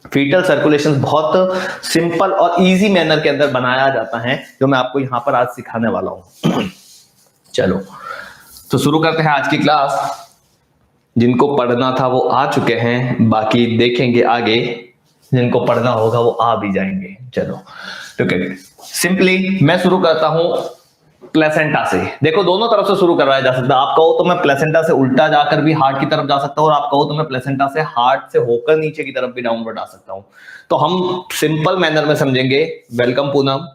Fetal circulation बहुत simple और easy manner के अंदर बनाया जाता है, जो मैं आपको यहां पर आज सिखाने वाला हूं। चलो तो शुरू करते हैं आज की क्लास। जिनको पढ़ना था वो आ चुके हैं, बाकी देखेंगे आगे, जिनको पढ़ना होगा वो आ भी जाएंगे। चलो ठीक है, सिंपली मैं शुरू करता हूं प्लेसेंटा से। देखो दोनों तरफ से शुरू करवाया जा सकता है। आप कहो तो मैं प्लेसेंटा से उल्टा जाकर भी हार्ट की तरफ जा सकता हूं, और आप कहो तो मैं प्लेसेंटा से हार्ट से होकर नीचे की तरफ भी डाउनवर्ड आ सकता हूं। तो हम सिंपल मैनर में समझेंगे। वेलकम पूनम।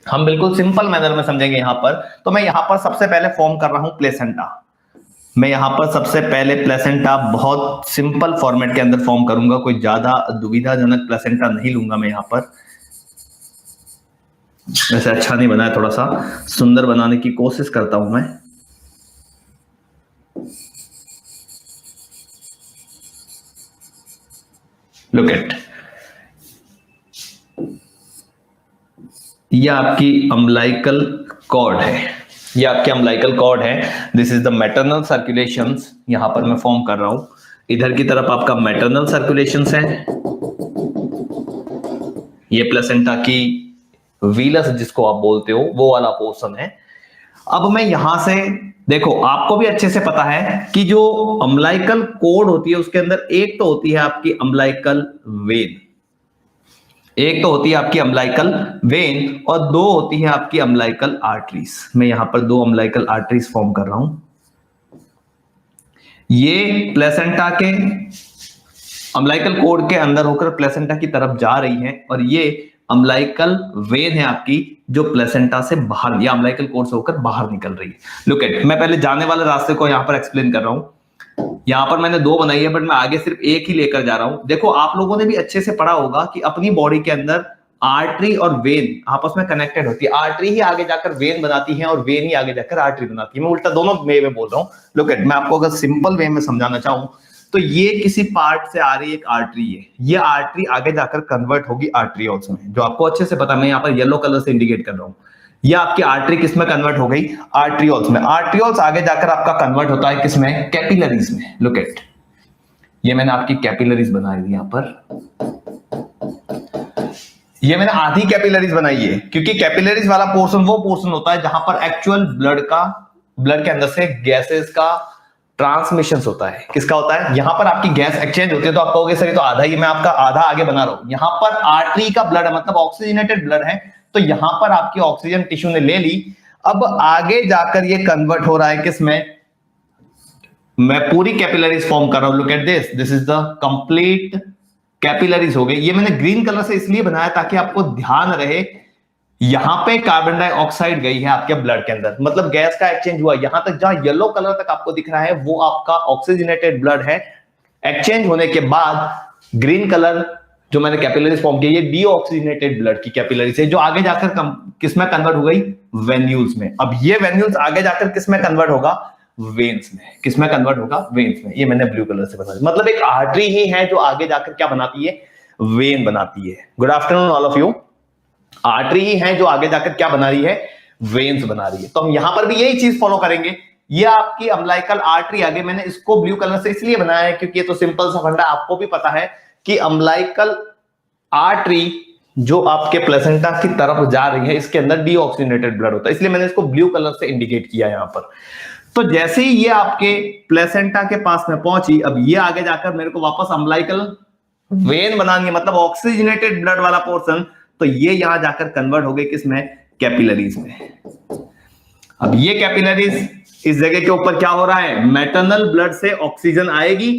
हम बिल्कुल सिंपल मैनर में समझेंगे यहां पर। तो मैं यहां पर सबसे पहले फॉर्म कर रहा हूं प्लेसेंटा। मैं यहां पर सबसे पहले प्लेसेंटा बहुत सिंपल फॉर्मेट के अंदर फॉर्म करूंगा, कोई ज्यादा दुविधाजनक प्लेसेंटा नहीं लूंगा मैं यहां पर। वैसे अच्छा नहीं बनाया, थोड़ा सा सुंदर बनाने की कोशिश करता हूं मैं। लुक एट, ये आपकी अम्लाइकल कॉर्ड है, ये आपके अम्लाइकल कॉर्ड है। This is the maternal circulations, यहां पर मैं फॉर्म कर रहा हूं। इधर की तरफ आपका मैटरनल सर्कुलेशंस है, ये प्लेसेंटा की वीलस जिसको आप बोलते हो वो वाला पोर्शन है। अब मैं यहां से, देखो आपको भी अच्छे से पता है कि जो अम्लाइकल कोड होती है उसके अंदर एक तो होती है आपकी अम्लाइकल वेन, एक तो होती है आपकी अम्लाइकल वेन, और दो होती है आपकी अम्लाइकल आर्टरीज। मैं यहां पर दो अम्लाइकल आर्टरीज फॉर्म कर रहा हूं। ये प्लेसेंटा के अम्लाइकल कोड के अंदर होकर प्लेसेंटा की तरफ जा रही है, और ये अम्लाइकल वेन है आपकी जो प्लेसेंटा से बाहर या अम्लाइकल कोड से होकर बाहर निकल रही है। लुक एट, मैं पहले जाने वाले रास्ते को यहां पर एक्सप्लेन कर रहा हूं। यहां पर मैंने दो बनाई है, बट मैं आगे सिर्फ एक ही लेकर जा रहा हूं। देखो आप लोगों ने भी अच्छे से पढ़ा होगा कि अपनी बॉडी के अंदर आर्टरी और वेन आपस में कनेक्टेड होती है। आर्टरी ही आगे जाकर वेन बनाती है, और वेन ही आगे जाकर आर्टरी बनाती है। मैं उल्टा दोनों वे में बोल रहा हूं। लुक एट, मैं आपको अगर सिंपल वे में समझाना चाहूं तो ये किसी पार्ट से आ रही एक आर्टरी है, ये आर्टरी आगे जाकर कन्वर्ट होगी आर्टरियोल्स में, जो आपको अच्छे से पता। मैं यहाँ पर येलो कलर से इंडिकेट कर रहा हूं। ये आपकी आर्टरी किस में कन्वर्ट हो गई? आर्टरियोल्स में। आर्टरियोल्स आगे जाकर आपका कन्वर्ट होता है किस में? कैपिलरीज में। लुक एट, ये मैंने आपकी कैपिलरीज बनाई हुई यहां पर। ये मैंने आधी कैपिलरीज बनाई है, क्योंकि कैपिलरीज वाला पोर्शन वो पोर्शन होता है जहां पर एक्चुअल ब्लड के अंदर से गैसेस का ट्रांसमिशन होता है। किसका होता है? यहां पर आपकी गैस एक्सचेंज होती है। तो आप कहोगे सर ये तो आधा ही, मैं आपका आधा आगे बना रहा हूं। यहां पर आर्टरी का ब्लड है, मतलब ऑक्सीजनेटेड ब्लड है, तो यहां पर आपकी ऑक्सीजन टिश्यू ने ले ली। अब आगे जाकर ये कन्वर्ट हो रहा है किसमें? मैं पूरी कैपिलरीज फॉर्म कर रहा हूं। Look at this, this is the complete capillaries हो गई। ये मैंने ग्रीन कलर से इसलिए बनाया ताकि आपको ध्यान रहे, यहां पे कार्बन डाइऑक्साइड गई है आपके ब्लड के अंदर, मतलब गैस का एक्सचेंज हुआ। यहां तक जहां येलो कलर तक आपको दिख रहा है वो आपका ऑक्सीजनेटेड ब्लड है। एक्सचेंज होने के बाद ग्रीन कलर जो मैंने कैपिलरीज फॉर्म की, ये डीऑक्सीजनेटेड ब्लड की कैपिलरीज है, जो आगे जाकर किसमें कन्वर्ट हो गई? वेन्यूल्स में। अब ये वेन्यूल्स आगे जाकर किसमें कन्वर्ट होगा? वेन्स में। किसमें कन्वर्ट होगा? वेन्स में। ये मैंने ब्लू कलर से बना दिया। मतलब एक आर्टरी ही है जो आगे जाकर क्या बनाती है? वेन बनाती है। Good afternoon all of you. Artery ही है जो आगे जाकर क्या बना रही है? वेन्स बना रही है। तो हम यहां पर भी यही चीज फॉलो करेंगे। ये आपकी अम्लाइकल आर्टरी आगे, मैंने इसको ब्लू कलर से इसलिए बनाया है क्योंकि ये तो सिंपल सा फंडा आपको भी पता है कि अम्लाइकल आर्टरी जो आपके प्लेसेंटा की तरफ जा रही है, इसके अंदर डीऑक्सीजनेटेड ब्लड होता है, इसलिए मैंने इसको ब्लू कलर से इंडिकेट किया यहां पर। तो जैसे ही ये आपके प्लेसेंटा के पास में पहुंची, अब ये आगे जाकर मेरे को वापस अम्लाइकल वेन बनानी है, मतलब ऑक्सीजनेटेड ब्लड वाला पोर्शन। तो ये यहां जाकर कन्वर्ट हो गई किसमें? कैपिलरीज में। अब ये कैपिलरीज, इस जगह के ऊपर क्या हो रहा है? मैटरनल ब्लड से ऑक्सीजन आएगी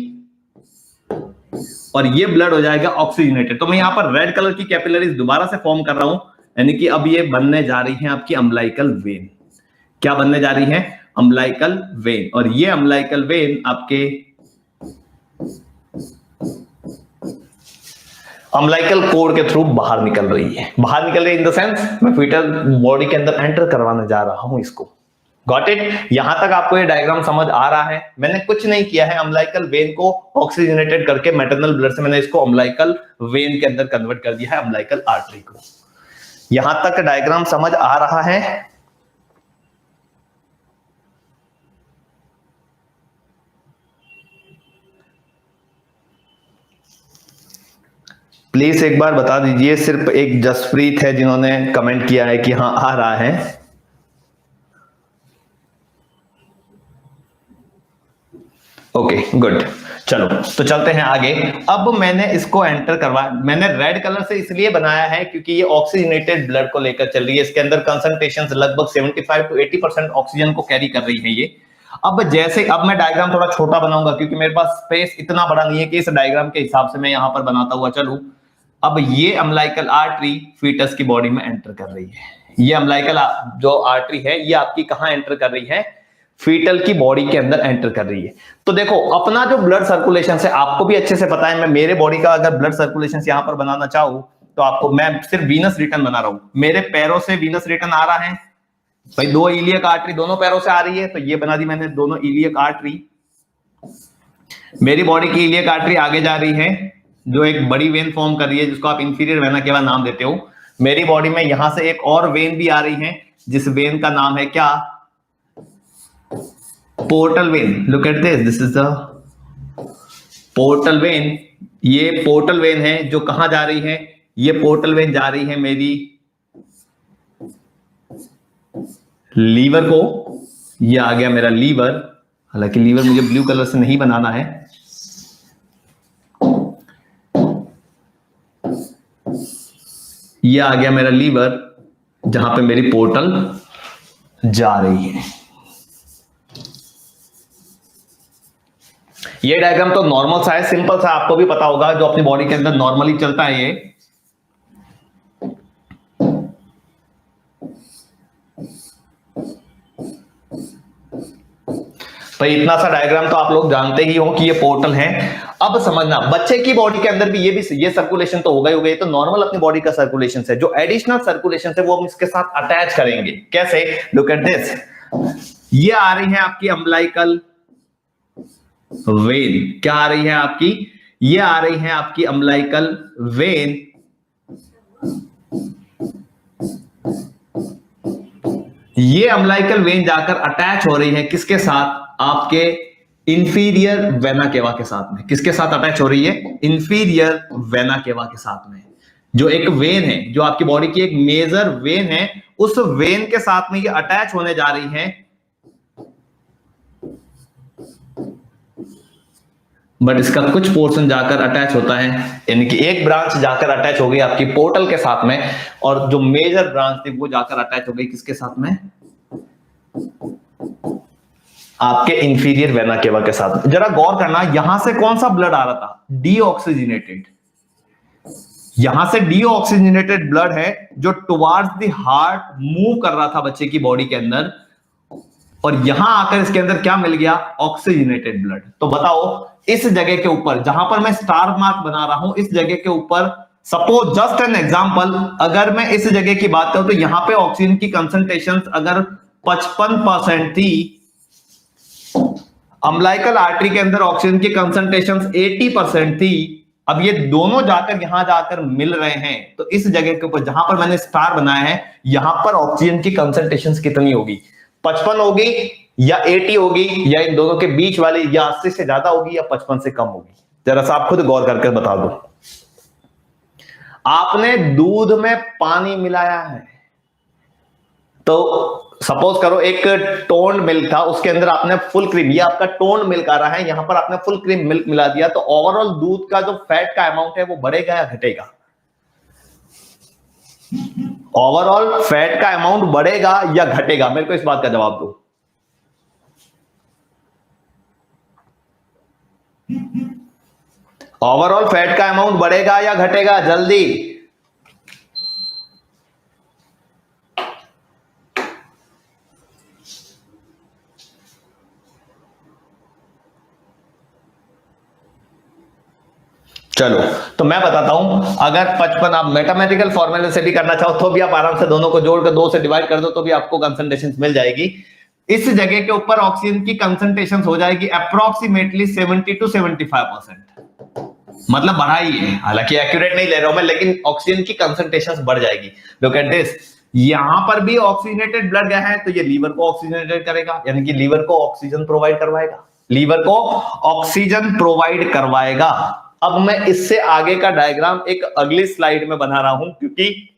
और ये ब्लड हो जाएगा ऑक्सीजनेटेड। तो मैं यहां पर रेड कलर की कैपिलरीज दोबारा से फॉर्म कर रहा हूं, यानी कि अब ये बनने जा रही है आपकी अम्लाइकल वेन। क्या बनने जा रही है? Umbilical when. और ये अम्लाइकल वेन आपके अम्लाइकल कोड के थ्रू बाहर निकल रही है। बाहर निकल रही है इन द सेंस, मैं फीटल बॉडी के अंदर एंटर करवाने जा रहा हूं इसको। Got it? यहां तक आपको ये डायग्राम समझ आ रहा है? मैंने कुछ नहीं किया है, अम्लाइकल वेन को ऑक्सीजनेटेड करके मैटरनल ब्लड से मैंने इसको अम्लाइकल वेन के अंदर कन्वर्ट कर दिया है, अम्लाइकल आर्टरी को। यहां तक डायग्राम समझ आ रहा है? प्लीज एक बार बता दीजिए, सिर्फ एक जसप्रीत है जिन्होंने कमेंट किया है कि हाँ आ रहा है। ओके गुड, चलो तो चलते हैं आगे। अब मैंने इसको एंटर करवाया, मैंने रेड कलर से इसलिए बनाया है क्योंकि ये ऑक्सीजनेटेड ब्लड को लेकर चल रही है। इसके अंदर कंसंट्रेशंस लगभग 75 to 80% ऑक्सीजन को कैरी कर रही है ये। अब जैसे अब मैं डायग्राम थोड़ा छोटा बनाऊंगा क्योंकि मेरे पास स्पेस इतना बड़ा नहीं है कि इस डायग्राम के हिसाब से मैं यहां पर बनाता हुआ चलूं। अब ये अम्लाइकल आर्टरी फीटस की बॉडी में एंटर कर रही है। ये अम्लाइकल जो आर्टरी है ये आपकी कहां एंटर कर रही है? फीटल की बॉडी के अंदर एंटर कर रही है। तो देखो अपना जो ब्लड सर्कुलेशन है आपको भी अच्छे से पता है। मैं मेरे बॉडी का अगर ब्लड सर्कुलेशन यहां पर बनाना चाहूं तो आपको, मैं सिर्फ वीनस रिटर्न बना रहा हूं। मेरे पैरों से वीनस रिटर्न आ रहा है भाई, दो इलियक आर्टरी दोनों पैरों से आ रही है, तो ये बना दी मैंने दोनों इलियक आर्टरी। मेरी बॉडी की इलियक आर्टरी आगे जा रही है जो एक बड़ी वेन फॉर्म कर रही है जिसको आप इंफीरियर वेना केवा नाम देते हो। मेरी बॉडी में यहां से एक और वेन भी आ रही है जिस वेन का नाम है क्या? Portal vein. Look at this is the portal vein. ये पोर्टल वेन है जो कहां जा रही है? ये पोर्टल वेन जा रही है मेरी लीवर को। ये आ गया मेरा लीवर, हालांकि लीवर मुझे ब्लू कलर से नहीं बनाना है। ये आ गया मेरा लीवर जहां पे मेरी पोर्टल जा रही है। ये डायग्राम तो नॉर्मल सा है, सिंपल सा, आपको भी पता होगा जो अपनी बॉडी के अंदर नॉर्मली चलता है ये। भाई इतना सा डायग्राम तो आप लोग जानते ही हो कि ये पोर्टल है। अब समझना बच्चे की बॉडी के अंदर भी ये सर्कुलेशन तो होगा ही होगा। ये तो नॉर्मल अपनी बॉडी का सर्कुलेशन है। जो एडिशनल सर्कुलेशन है वो हम इसके साथ अटैच करेंगे। कैसे? Look at this. ये आ रही है आपकी अम्लाइकल वेन। क्या आ रही है आपकी? ये आ रही है आपकी अम्लाइकल वेन। ये अम्लाइकल वेन जाकर अटैच हो रही है किसके साथ? आपके इंफीरियर वेना केवा के साथ में। किसके साथ अटैच हो रही है? इंफीरियर वेना केवा के साथ में। जो एक वेन है, जो आपकी बॉडी की एक मेजर वेन है, उस वेन के साथ में ये अटैच होने जा रही है। बट इसका कुछ पोर्शन जाकर अटैच होता है, यानी कि एक ब्रांच जाकर अटैच हो गई आपकी पोर्टल के साथ में, और जो मेजर ब्रांच थी वो जाकर अटैच हो गई किसके साथ में? आपके इंफीरियर वेना केवा के साथ। जरा गौर करना, यहां से कौन सा ब्लड आ रहा था? डीऑक्सीजनेटेड। यहां से डीऑक्सीजनेटेड ब्लड है जो टुवार्ड्स द हार्ट मूव कर रहा था बच्चे की बॉडी के अंदर, और यहां आकर इसके अंदर क्या मिल गया? Oxygenated blood. तो बताओ इस जगह के ऊपर जहां पर मैं स्टार मार्क बना रहा हूं, इस जगह के ऊपर सपोज जस्ट एन एग्जांपल, अगर मैं इस जगह की बात करूं तो यहां पे ऑक्सीजन की कंसंट्रेशन अगर 55% थी, अम्लाइकल आर्टरी के अंदर ऑक्सीजन की कंसंट्रेशन 80% थी। अब ये दोनों जाकर यहां जाकर मिल रहे हैं, तो इस जगह के ऊपर जहां पर मैंने स्टार बनाया है, यहां पर ऑक्सीजन की कंसंट्रेशन कितनी होगी? 55 होगी या 80 होगी, या इन दोनों के बीच वाली, या 80 से ज्यादा होगी या 55 से कम होगी? जरा सा आप खुद गौर करके बता दो। आपने दूध में पानी मिलाया है, तो सपोज करो एक टोन्ड मिल्क था, उसके अंदर आपने फुल क्रीम, ये आपका टोन्ड मिल्क आ रहा है, यहां पर आपने फुल क्रीम मिल्क मिला दिया, तो ओवरऑल दूध का जो फैट का अमाउंट है वो बढ़ेगा या घटेगा? ओवरऑल फैट का अमाउंट बढ़ेगा या घटेगा? मेरे को इस बात का जवाब दो। ओवरऑल फैट का अमाउंट बढ़ेगा या घटेगा? जल्दी। चलो तो मैं बताता हूं, अगर 55 आप मैथमेटिकल फॉर्मूले से भी करना चाहो तो भी आप आराम से दोनों को जोड़कर 2 से डिवाइड कर दो तो भी आपको कंसंट्रेशन मिल जाएगी। इस जगह के ऊपर ऑक्सीजन की कंसंट्रेशन हो जाएगी अप्रोक्सीमेटली 70 to 75%, मतलब बढ़ाई है, हालांकि एक्यूरेट नहीं ले रहा हूं मैं, लेकिन ऑक्सीजन की कंसंट्रेशन बढ़ जाएगी। लुक एट दिस, यहां पर भी ऑक्सीजनेटेड ब्लड गया है तो ये लीवर को ऑक्सीजनेटेड करेगा, यानी कि लीवर को ऑक्सीजन प्रोवाइड करवाएगा, लीवर को ऑक्सीजन प्रोवाइड करवाएगा। अब मैं इससे आगे का डायग्राम एक अगली स्लाइड में बना रहा हूं, क्योंकि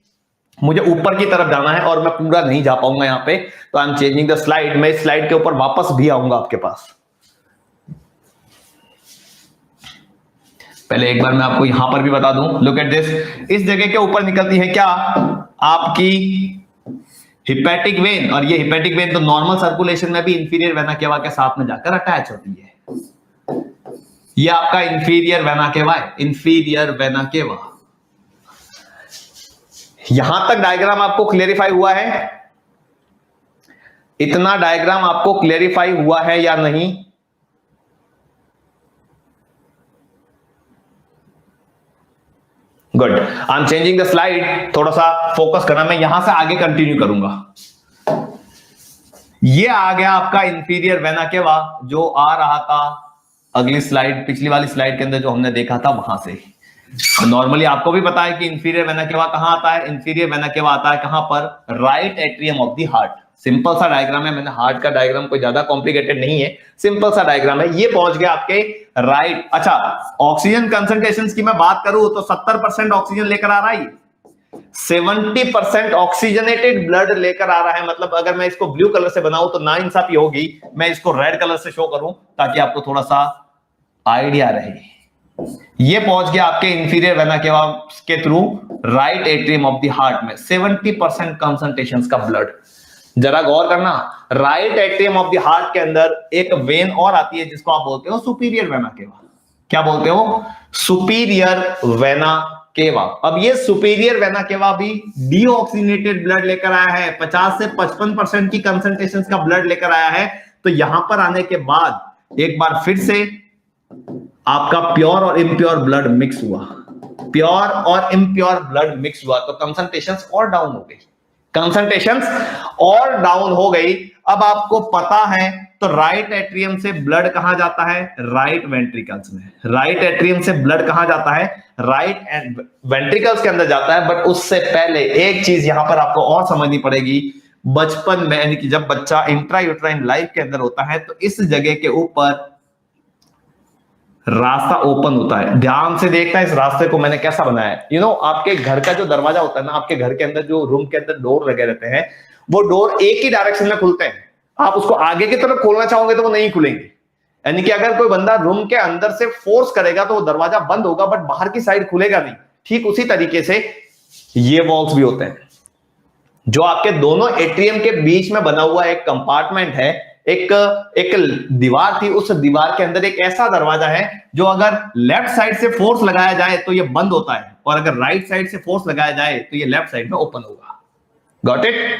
मुझे ऊपर की तरफ जाना है और मैं पूरा नहीं जा पाऊंगा यहां पे, तो I am changing the slide. मैं इस स्लाइड के ऊपर वापस भी आऊंगा आपके पास। पहले एक बार मैं आपको यहां पर भी बता दूं, लुक एट दिस। इस जगह के ऊपर निकलती है क्या, आपकी हिपैटिक वेन, और ये हिपैटिक वेन तो नॉर्मल सर्कुलेशन में भी इंफीरियर वेना केवा के साथ में जाकर अटैच होती है। ये आपका इंफीरियर वेना केवा है, इंफीरियर वेना केवा। यहां तक डायग्राम आपको क्लेरिफाई हुआ है? इतना डायग्राम आपको क्लेरिफाई हुआ है या नहीं? Good. I am changing the slide, थोड़ा सा फोकस करना, मैं यहां से आगे कंटिन्यू करूंगा। ये आ गया आपका इंफीरियर वेना केवा, जो आ रहा था अगली स्लाइड, पिछली वाली स्लाइड के अंदर जो हमने देखा था वहां से। नॉर्मली आपको भी पता है कि इंफीरियर वेना केवा कहां आता है, इंफीरियर वेना केवा आता है कहां पर, right atrium of the heart. Simple सा डायग्राम है, मैंने हार्ट का डायग्राम कोई ज्यादा कॉम्प्लिकेटेड नहीं है, सिंपल सा डायग्राम है। ये पहुंच गया आपके राइट। अच्छा, ऑक्सीजन कंसंट्रेशंस की मैं बात करूं तो 70% ऑक्सीजन लेकर आ रहा है, 70% ऑक्सीजनेटेड ब्लड लेकर आ रहा है। मतलब अगर मैं इसको ब्लू कलर से बनाऊं तो नाइंसाफी होगी, मैं इसको रेड कलर से शो करूं ताकि आपको थोड़ा सा आइडिया रहे। ये पहुंच गया आपके इंफीरियर वेना केवा के through right atrium of the heart में 70% कंसंट्रेशंस का ब्लड। जरा गौर करना, right atrium of the heart के अंदर एक वेन और आती है जिसको आप बोलते हो सुपीरियर वेना केवा। क्या बोलते हो? Superior vena cava. अब ये सुपीरियर वेना केवा भी डीऑक्सीनेटेड ब्लड लेकर आया है, 50 से 55% की कंसंट्रेशन का ब्लड लेकर आया है। तो यहां पर आने के बाद एक बार फिर से आपका प्योर और इम्प्योर ब्लड मिक्स हुआ, प्योर और इम्प्योर ब्लड मिक्स हुआ, तो कंसंट्रेशंस और डाउन हो गई, कंसंट्रेशंस और डाउन हो गई। अब आपको पता है तो राइट एट्रियम से ब्लड कहां जाता है, राइट वेंट्रिकल्स में। राइट एट्रियम से ब्लड कहां जाता है, राइट एंड वेंट्रिकल्स के अंदर जाता है। बट उससे पहले एक चीज यहां पर आपको और समझनी पड़ेगी। बचपन में यानी कि जब बच्चा इंट्रायूट्राइन लाइफ के अंदर होता है तो इस जगह के ऊपर रास्ता ओपन होता है। ध्यान से देखना है इस रास्ते को मैंने कैसा बनाया है। यू नो, आपके घर का जो दरवाजा होता है ना, आपके घर के अंदर जो रूम के अंदर डोर लगे रहते हैं, वो डोर एक ही डायरेक्शन में खुलते हैं। आप उसको आगे की तरफ खोलना चाहोगे तो वो नहीं खुलेंगे। यानी कि अगर कोई बंदा रूम के अंदर से फोर्स करेगा तो वो दरवाजा बंद होगा, बट बाहर की साइड खुलेगा नहीं। ठीक उसी तरीके से ये वॉल्स भी होते हैं। जो आपके दोनों एट्रियम के बीच में बना हुआ एक कंपार्टमेंट है, एक दीवार थी, उस दीवार के अंदर एक ऐसा दरवाजा है जो अगर लेफ्ट साइड से फोर्स लगाया जाए तो ये बंद होता है, और अगर राइट साइड से फोर्स लगाया जाए तो ये लेफ्ट साइड में ओपन होगा। Got it?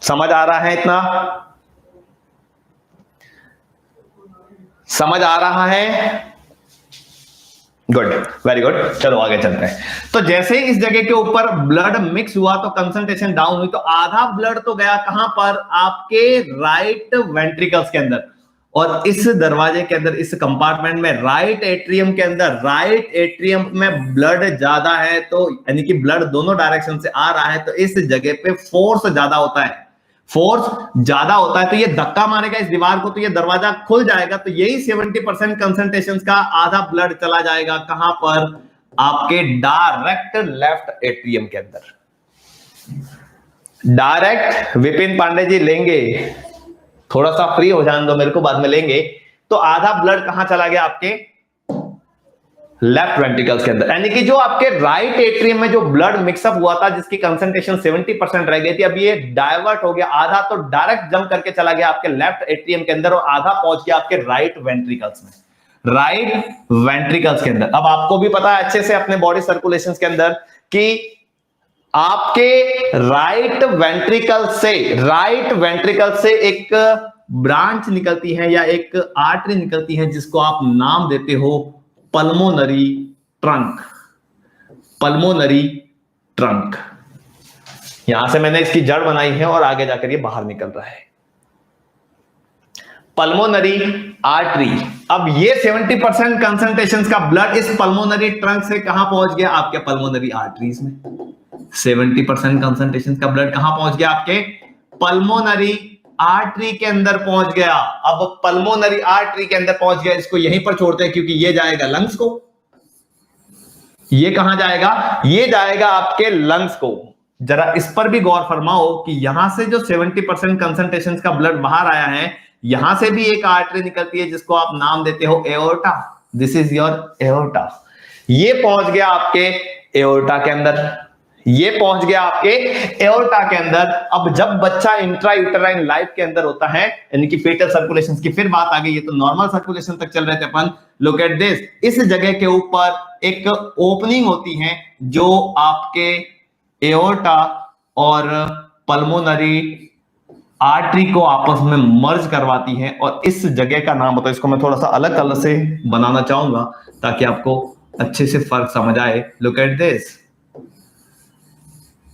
समझ आ रहा है? इतना समझ आ रहा है? Good, very good. चलो आगे चलते हैं। तो जैसे ही इस जगह के ऊपर ब्लड मिक्स हुआ तो कंसंट्रेशन डाउन हुई, तो आधा ब्लड तो गया कहां पर, आपके राइट वेंट्रिकल्स के अंदर। और इस दरवाजे के अंदर, इस कंपार्टमेंट में, राइट एट्रियम के अंदर, राइट एट्रियम में ब्लड ज्यादा है, तो यानी कि ब्लड दोनों डायरेक्शन से आ रहा है, तो इस जगह पे फोर्स ज्यादा होता है। फोर्स ज्यादा होता है तो ये धक्का मारेगा इस दीवार को, तो ये दरवाजा खुल जाएगा। तो यही 70% कंसंट्रेशन का आधा ब्लड चला जाएगा कहां पर, आपके डायरेक्ट लेफ्ट एट्रियम के अंदर। डायरेक्ट विपिन पांडे जी लेंगे, थोड़ा सा फ्री हो जाने दो मेरे को, बाद में लेंगे। तो आधा ब्लड कहां चला गया, आपके लेफ्ट वेंट्रिकल्स के अंदर। यानी कि जो आपके राइट एट्रियम में जो ब्लड मिक्सअप हुआ था, जिसकी कंसंट्रेशन 70% रह गई थी, अब ये डाइवर्ट हो गया। आधा तो डायरेक्ट जंप करके चला गया आपके लेफ्ट एट्रियम के अंदर, और आधा पहुंच गया आपके राइट वेंट्रिकल्स में, राइट वेंट्रिकल्स के अंदर। अब आपको भी पता है अच्छे से अपने बॉडी सर्कुलेशन के अंदर कि आपके राइट वेंट्रिकल से एक ब्रांच निकलती है या एक आर्टरी निकलती है, जिसको आप नाम देते हो पल्मोनरी ट्रंक। पल्मोनरी ट्रंक, यहां से मैंने इसकी जड़ बनाई है और आगे जाकर ये बाहर निकल रहा है, पल्मोनरी आर्टरी। अब ये 70% कंसंट्रेशन का ब्लड इस पल्मोनरी ट्रंक से कहां पहुंच गया, आपके पल्मोनरी आर्टरीज में। 70% कंसंट्रेशन का ब्लड कहां पहुंच गया, आपके पल्मोनरी आर्टरी के अंदर पहुंच गया। अब पल्मोनरी आर्टरी के अंदर पहुंच गया, इसको यहीं पर छोड़ते हैं क्योंकि ये जाएगा लंग्स को। ये कहां जाएगा? ये जाएगा आपके लंग्स को। जरा इस पर भी गौर फरमाओ कि यहां से जो 70% कंसंट्रेशन का ब्लड बाहर आया है, यहां से भी एक आर्टरी निकलती है जिसको आप नाम देते हो aorta. This is your aorta. ये पहुंच गया आपके एओर्टा के अंदर, ये पहुंच गया आपके एओर्टा के अंदर। अब जब बच्चा इंट्रायूटेराइन लाइफ के अंदर होता है, यानी कि फेटल सर्कुलेशन की फिर बात आ गई, ये तो नॉर्मल सर्कुलेशन तक चल रहे थे अपन। लुक एट दिस, इस जगह के ऊपर एक ओपनिंग होती है जो आपके एओर्टा और पल्मोनरी आर्टरी को आपस में मर्ज करवाती है, और इस जगह का नाम होता है, इसको मैं थोड़ा सा अलग कलर से बनाना चाहूंगा ताकि आपको अच्छे से फर्क समझ आए। लुक एट दिस,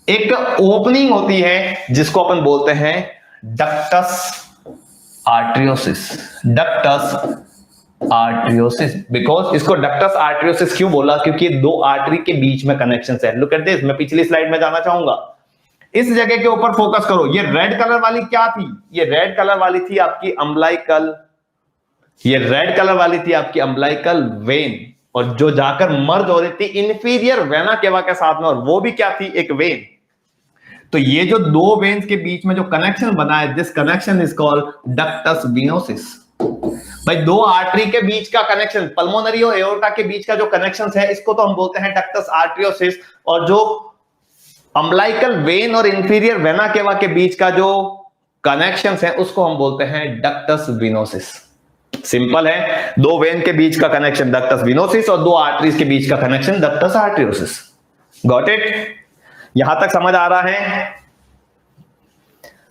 एक ओपनिंग होती है जिसको अपन बोलते हैं डक्टस आर्टरियोसिस। डक्टस आर्टरियोसिस, बिकॉज इसको डक्टस आर्टरियोसिस क्यों बोला? क्योंकि दो आर्टरी के बीच में कनेक्शन है। लुक एट दिस, मैं पिछली स्लाइड में जाना चाहूंगा, इस जगह के ऊपर फोकस करो। ये रेड कलर वाली क्या थी? ये रेड कलर वाली थी आपकी अम्बलाइकल, ये रेड कलर वाली थी आपकी अम्बलाइकल वेन, और जो जाकर मर्ज हो रही थी इंफीरियर वेना केवा के साथ में, और वो भी क्या थी? एक वेन। तो ये जो दो वेन्स के बीच में जो कनेक्शन बना है, this connection is called ductus venosus. भाई दो आर्टरी के बीच का कनेक्शन, पल्मोनरी और एओर्टा के बीच का जो कनेक्शन है, इसको तो हम बोलते हैं डक्टस आर्टरियोसिस, और जो अम्बलाइकल वेन और इंफीरियर वेना केवा के बीच का जो कनेक्शन है उसको हम बोलते हैं डक्टस वेनोसिस। सिंपल है, दो वेन के बीच का कनेक्शन डक्टस वेनोसिस और दो आर्टरीज के बीच का कनेक्शन डक्टस आर्टरियोसिस। Got it? यहां तक समझ आ रहा है?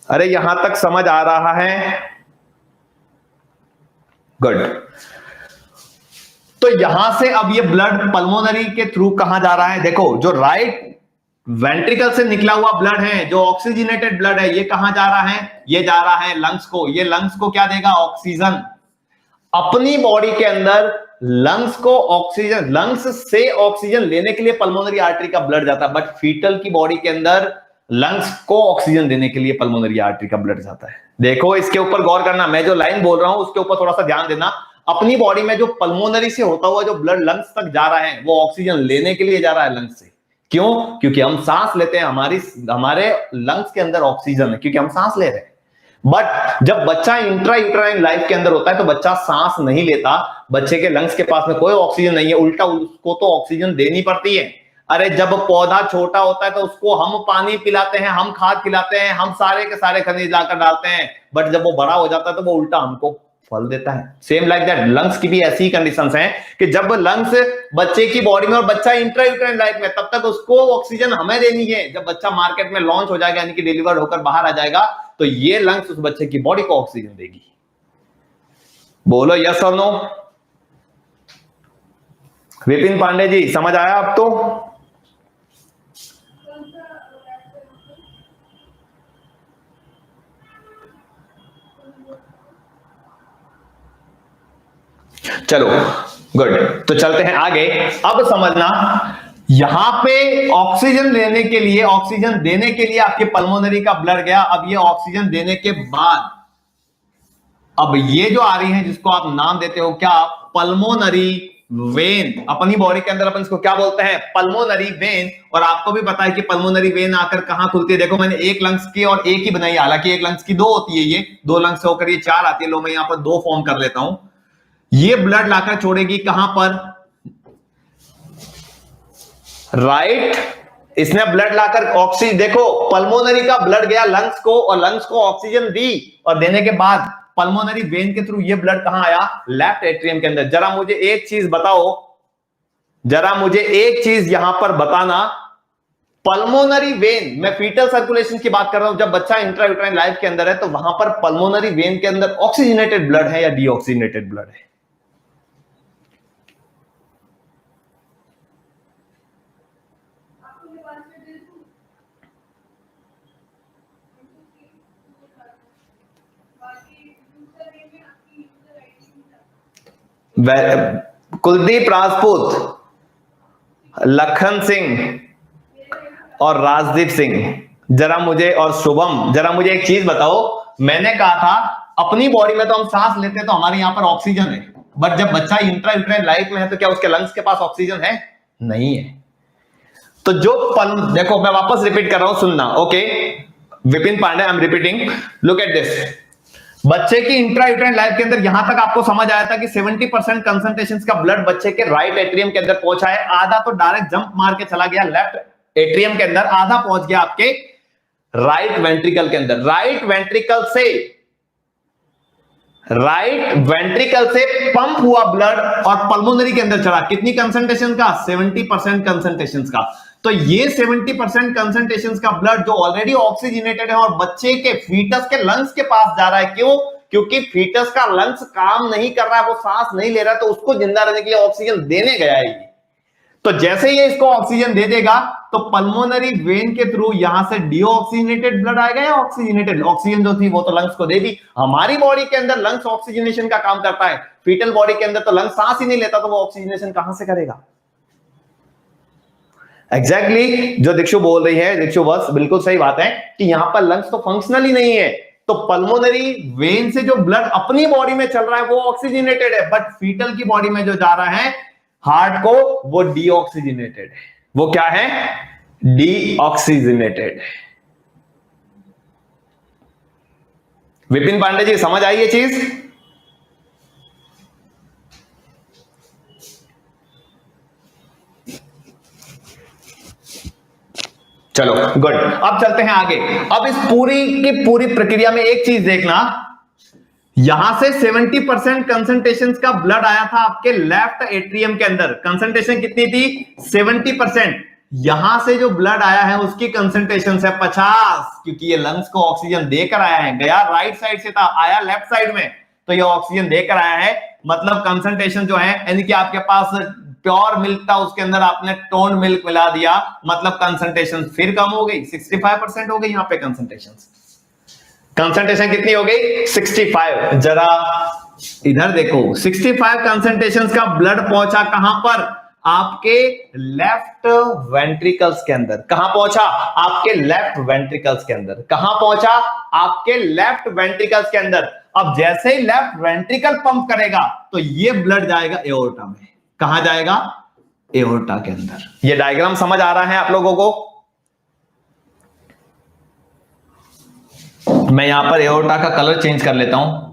अरे यहां तक समझ आ रहा है? गुड। तो यहां से अब ये ब्लड पल्मोनरी के थ्रू कहां जा रहा है? देखो, जो राइट वेंट्रिकल से निकला हुआ ब्लड है, जो ऑक्सीजनेटेड ब्लड है, ये कहां जा रहा है? ये जा रहा है लंग्स को। ये लंग्स को क्या देगा? ऑक्सीजन। अपनी बॉडी के अंदर लंग्स को ऑक्सीजन, लंग्स से ऑक्सीजन लेने के लिए पल्मोनरी आर्टरी का ब्लड जाता है, बट फीटल की बॉडी के अंदर लंग्स को ऑक्सीजन देने के लिए पल्मोनरी आर्टरी का ब्लड जाता है। देखो, इसके ऊपर गौर करना, मैं जो लाइन बोल रहा हूं उसके ऊपर थोड़ा सा ध्यान देना। अपनी बॉडी में जो पल्मोनरी से होता हुआ जो ब्लड लंग्स तक जा रहा है, वो ऑक्सीजन लेने के लिए जा रहा है लंग्स से। क्यों? क्योंकि हम सांस लेते हैं, हमारे लंग्स के अंदर ऑक्सीजन है, क्योंकि हम सांस ले रहे हैं। बट जब बच्चा इंट्रायूटेराइन लाइफ के अंदर होता है तो बच्चा सांस नहीं लेता, बच्चे के लंग्स के पास में कोई ऑक्सीजन नहीं है, उल्टा उसको तो ऑक्सीजन देनी पड़ती है। अरे जब पौधा छोटा होता है तो उसको हम पानी पिलाते हैं, हम खाद खिलाते हैं, हम सारे के सारे खनिज लाकर डालते हैं, बट जब वो बड़ा हो जाता है तो वो उल्टा हमको फल देता है। सेम लाइक दैट, लंग्स की भी ऐसी कंडीशंस हैं कि जब लंग्स बच्चे की बॉडी में और बच्चा इंट्रायूटेराइन लाइफ में, तब तक उसको ऑक्सीजन हमें देनी है। जब बच्चा मार्केट में लॉन्च हो जाएगा, यानी कि डिलीवर्ड होकर बाहर आ जाएगा, तो ये लंग्स उस बच्चे की बॉडी को ऑक्सीजन देगी। बोलो यस और नो? विपिन पांडे जी, समझ आया अब तो? चलो गुड, तो चलते हैं आगे। अब समझना, यहां पे ऑक्सीजन लेने के लिए, ऑक्सीजन देने के लिए आपके पल्मोनरी का ब्लड गया। अब ये ऑक्सीजन देने के बाद अब ये जो आ रही है, जिसको आप नाम देते हो क्या? Pulmonary vein. अपनी बॉडी के अंदर अपन इसको क्या बोलते हैं? Pulmonary vein. और आपको भी पता है कि पल्मोनरी वेन आकर कहां खुलती है। देखो, मैंने एक लंग्स की और एक ही बनाई, हालांकि एक लंग्स की दो होती है, ये दो लंग्स से होकर ये चार आती है। लो, मैं यहां पर दो फॉर्म कर लेता हूं। ये ब्लड लाकर छोड़ेगी कहां पर? राइट। इसने ब्लड लाकर ऑक्सीजन, देखो पल्मोनरी का ब्लड गया लंग्स को, और लंग्स को ऑक्सीजन दी, और देने के बाद पल्मोनरी वेन के थ्रू ये ब्लड कहां आया? लेफ्ट एट्रियम के अंदर। जरा मुझे एक चीज बताओ, जरा मुझे एक चीज यहां पर बताना, पल्मोनरी वेन, मैं फीटल सर्कुलेशन की बात कर रहा हूं, जब बच्चा इंट्रायूटेराइन लाइफ के अंदर है, तो वहां पर पल्मोनरी वेन के अंदर ऑक्सीजनेटेड ब्लड है या डीऑक्सीजनेटेड ब्लड है? कुलदीप राजपूत, लखन सिंह और राजदीप सिंह, जरा मुझे, और शुभम, जरा मुझे एक चीज बताओ, मैंने कहा था अपनी बॉडी में तो हम सांस लेते हैं तो हमारे यहां पर ऑक्सीजन है, बट जब बच्चा इंट्रा यूट्राइन लाइफ में है तो क्या उसके लंग्स के पास ऑक्सीजन है? नहीं है। तो जो देखो मैं वापस रिपीट कर रहा हूं, सुनना। Okay Vipin Pandey, I am repeating, look at this. बच्चे की इंट्रा यूट्राइन लाइफ के अंदर यहां तक आपको समझ आया था कि 70% कंसंट्रेशन का ब्लड बच्चे के राइट एट्रियम के अंदर पहुंचा है, आधा तो डायरेक्ट जंप मार के चला गया लेफ्ट एट्रियम के अंदर, आधा पहुंच गया आपके राइट वेंट्रिकल के अंदर। राइट वेंट्रिकल से पंप हुआ ब्लड और पल्मोनरी के अंदर चढ़ा, कितनी कंसंट्रेशन का? 70% कंसंट्रेशन का। तो ये 70% कंसंट्रेशन का ब्लड जो ऑलरेडी ऑक्सीजनेटेड है और बच्चे के फीटस के लंग्स के पास जा रहा है, क्यों? क्योंकि फीटस का लंग्स काम नहीं कर रहा है, वो सांस नहीं ले रहा है, तो उसको जिंदा रहने के लिए ऑक्सीजन देने गया है। तो जैसे ही इसको ऑक्सीजन दे देगा तो पल्मोनरी वेन के थ्रू यहां से डीऑक्सीजनेटेड ब्लड आएगा या ऑक्सीजनेटेड? ऑक्सीजन जो थी वो तो लंग्स को दे दी। हमारी बॉडी के अंदर लंग्स ऑक्सीजनेशन का काम करता है, फीटल बॉडी के अंदर तो लंग्स सांस ही नहीं लेता, तो वो ऑक्सीजनेशन कहां से करेगा? एग्जैक्टली जो दीक्षु बोल रही है, दीक्षु बस बिल्कुल सही बात है कि यहां पर लंग्स तो फंक्शनल ही नहीं है, तो पल्मोनरी वेन से जो ब्लड अपनी बॉडी में चल रहा है वो ऑक्सीजनेटेड है, बट फीटल की बॉडी में जो जा रहा है हार्ट को, वो डीऑक्सीजनेटेड है। वो क्या है? डीऑक्सीजनेटेड। विपिन पांडे जी समझ आई ये चीज? चलो गुड, अब चलते हैं आगे। अब इस पूरी की पूरी प्रक्रिया में एक चीज देखना, यहां से 70% कंसंट्रेशन का ब्लड आया था आपके लेफ्ट एट्रियम के अंदर। कंसंट्रेशन कितनी थी? 70%। यहां से जो ब्लड आया है उसकी कंसंट्रेशन है 50, क्योंकि ये लंग्स को ऑक्सीजन देकर आया है। गया राइट साइड से था, आया लेफ्ट साइड में, तो ये ऑक्सीजन देकर आया है। मतलब कंसंट्रेशन जो है, यानी कि आपके पास प्योर मिल्क था, उसके अंदर आपने टोन मिल्क मिला दिया, मतलब कंसंट्रेशन फिर कम हो गई, 65% हो गई यहां पे कंसंट्रेशन। कंसंट्रेशन कितनी हो गई? 65। जरा इधर देखो, 65 कंसंट्रेशन का ब्लड पहुंचा कहां पर? आपके लेफ्ट वेंट्रिकल्स के अंदर। कहां पहुंचा? आपके लेफ्ट वेंट्रिकल्स के अंदर। कहां पहुंचा? आपके लेफ्ट वेंट्रिकल्स के अंदर। अब जैसे ही लेफ्ट वेंट्रिकल पंप करेगा तो ये ब्लड जाएगा एओर्टा में। कहां जाएगा? एओर्टा के अंदर। ये डायग्राम समझ आ रहा है आप लोगों को? मैं यहां पर एओर्टा का कलर चेंज कर लेता हूं।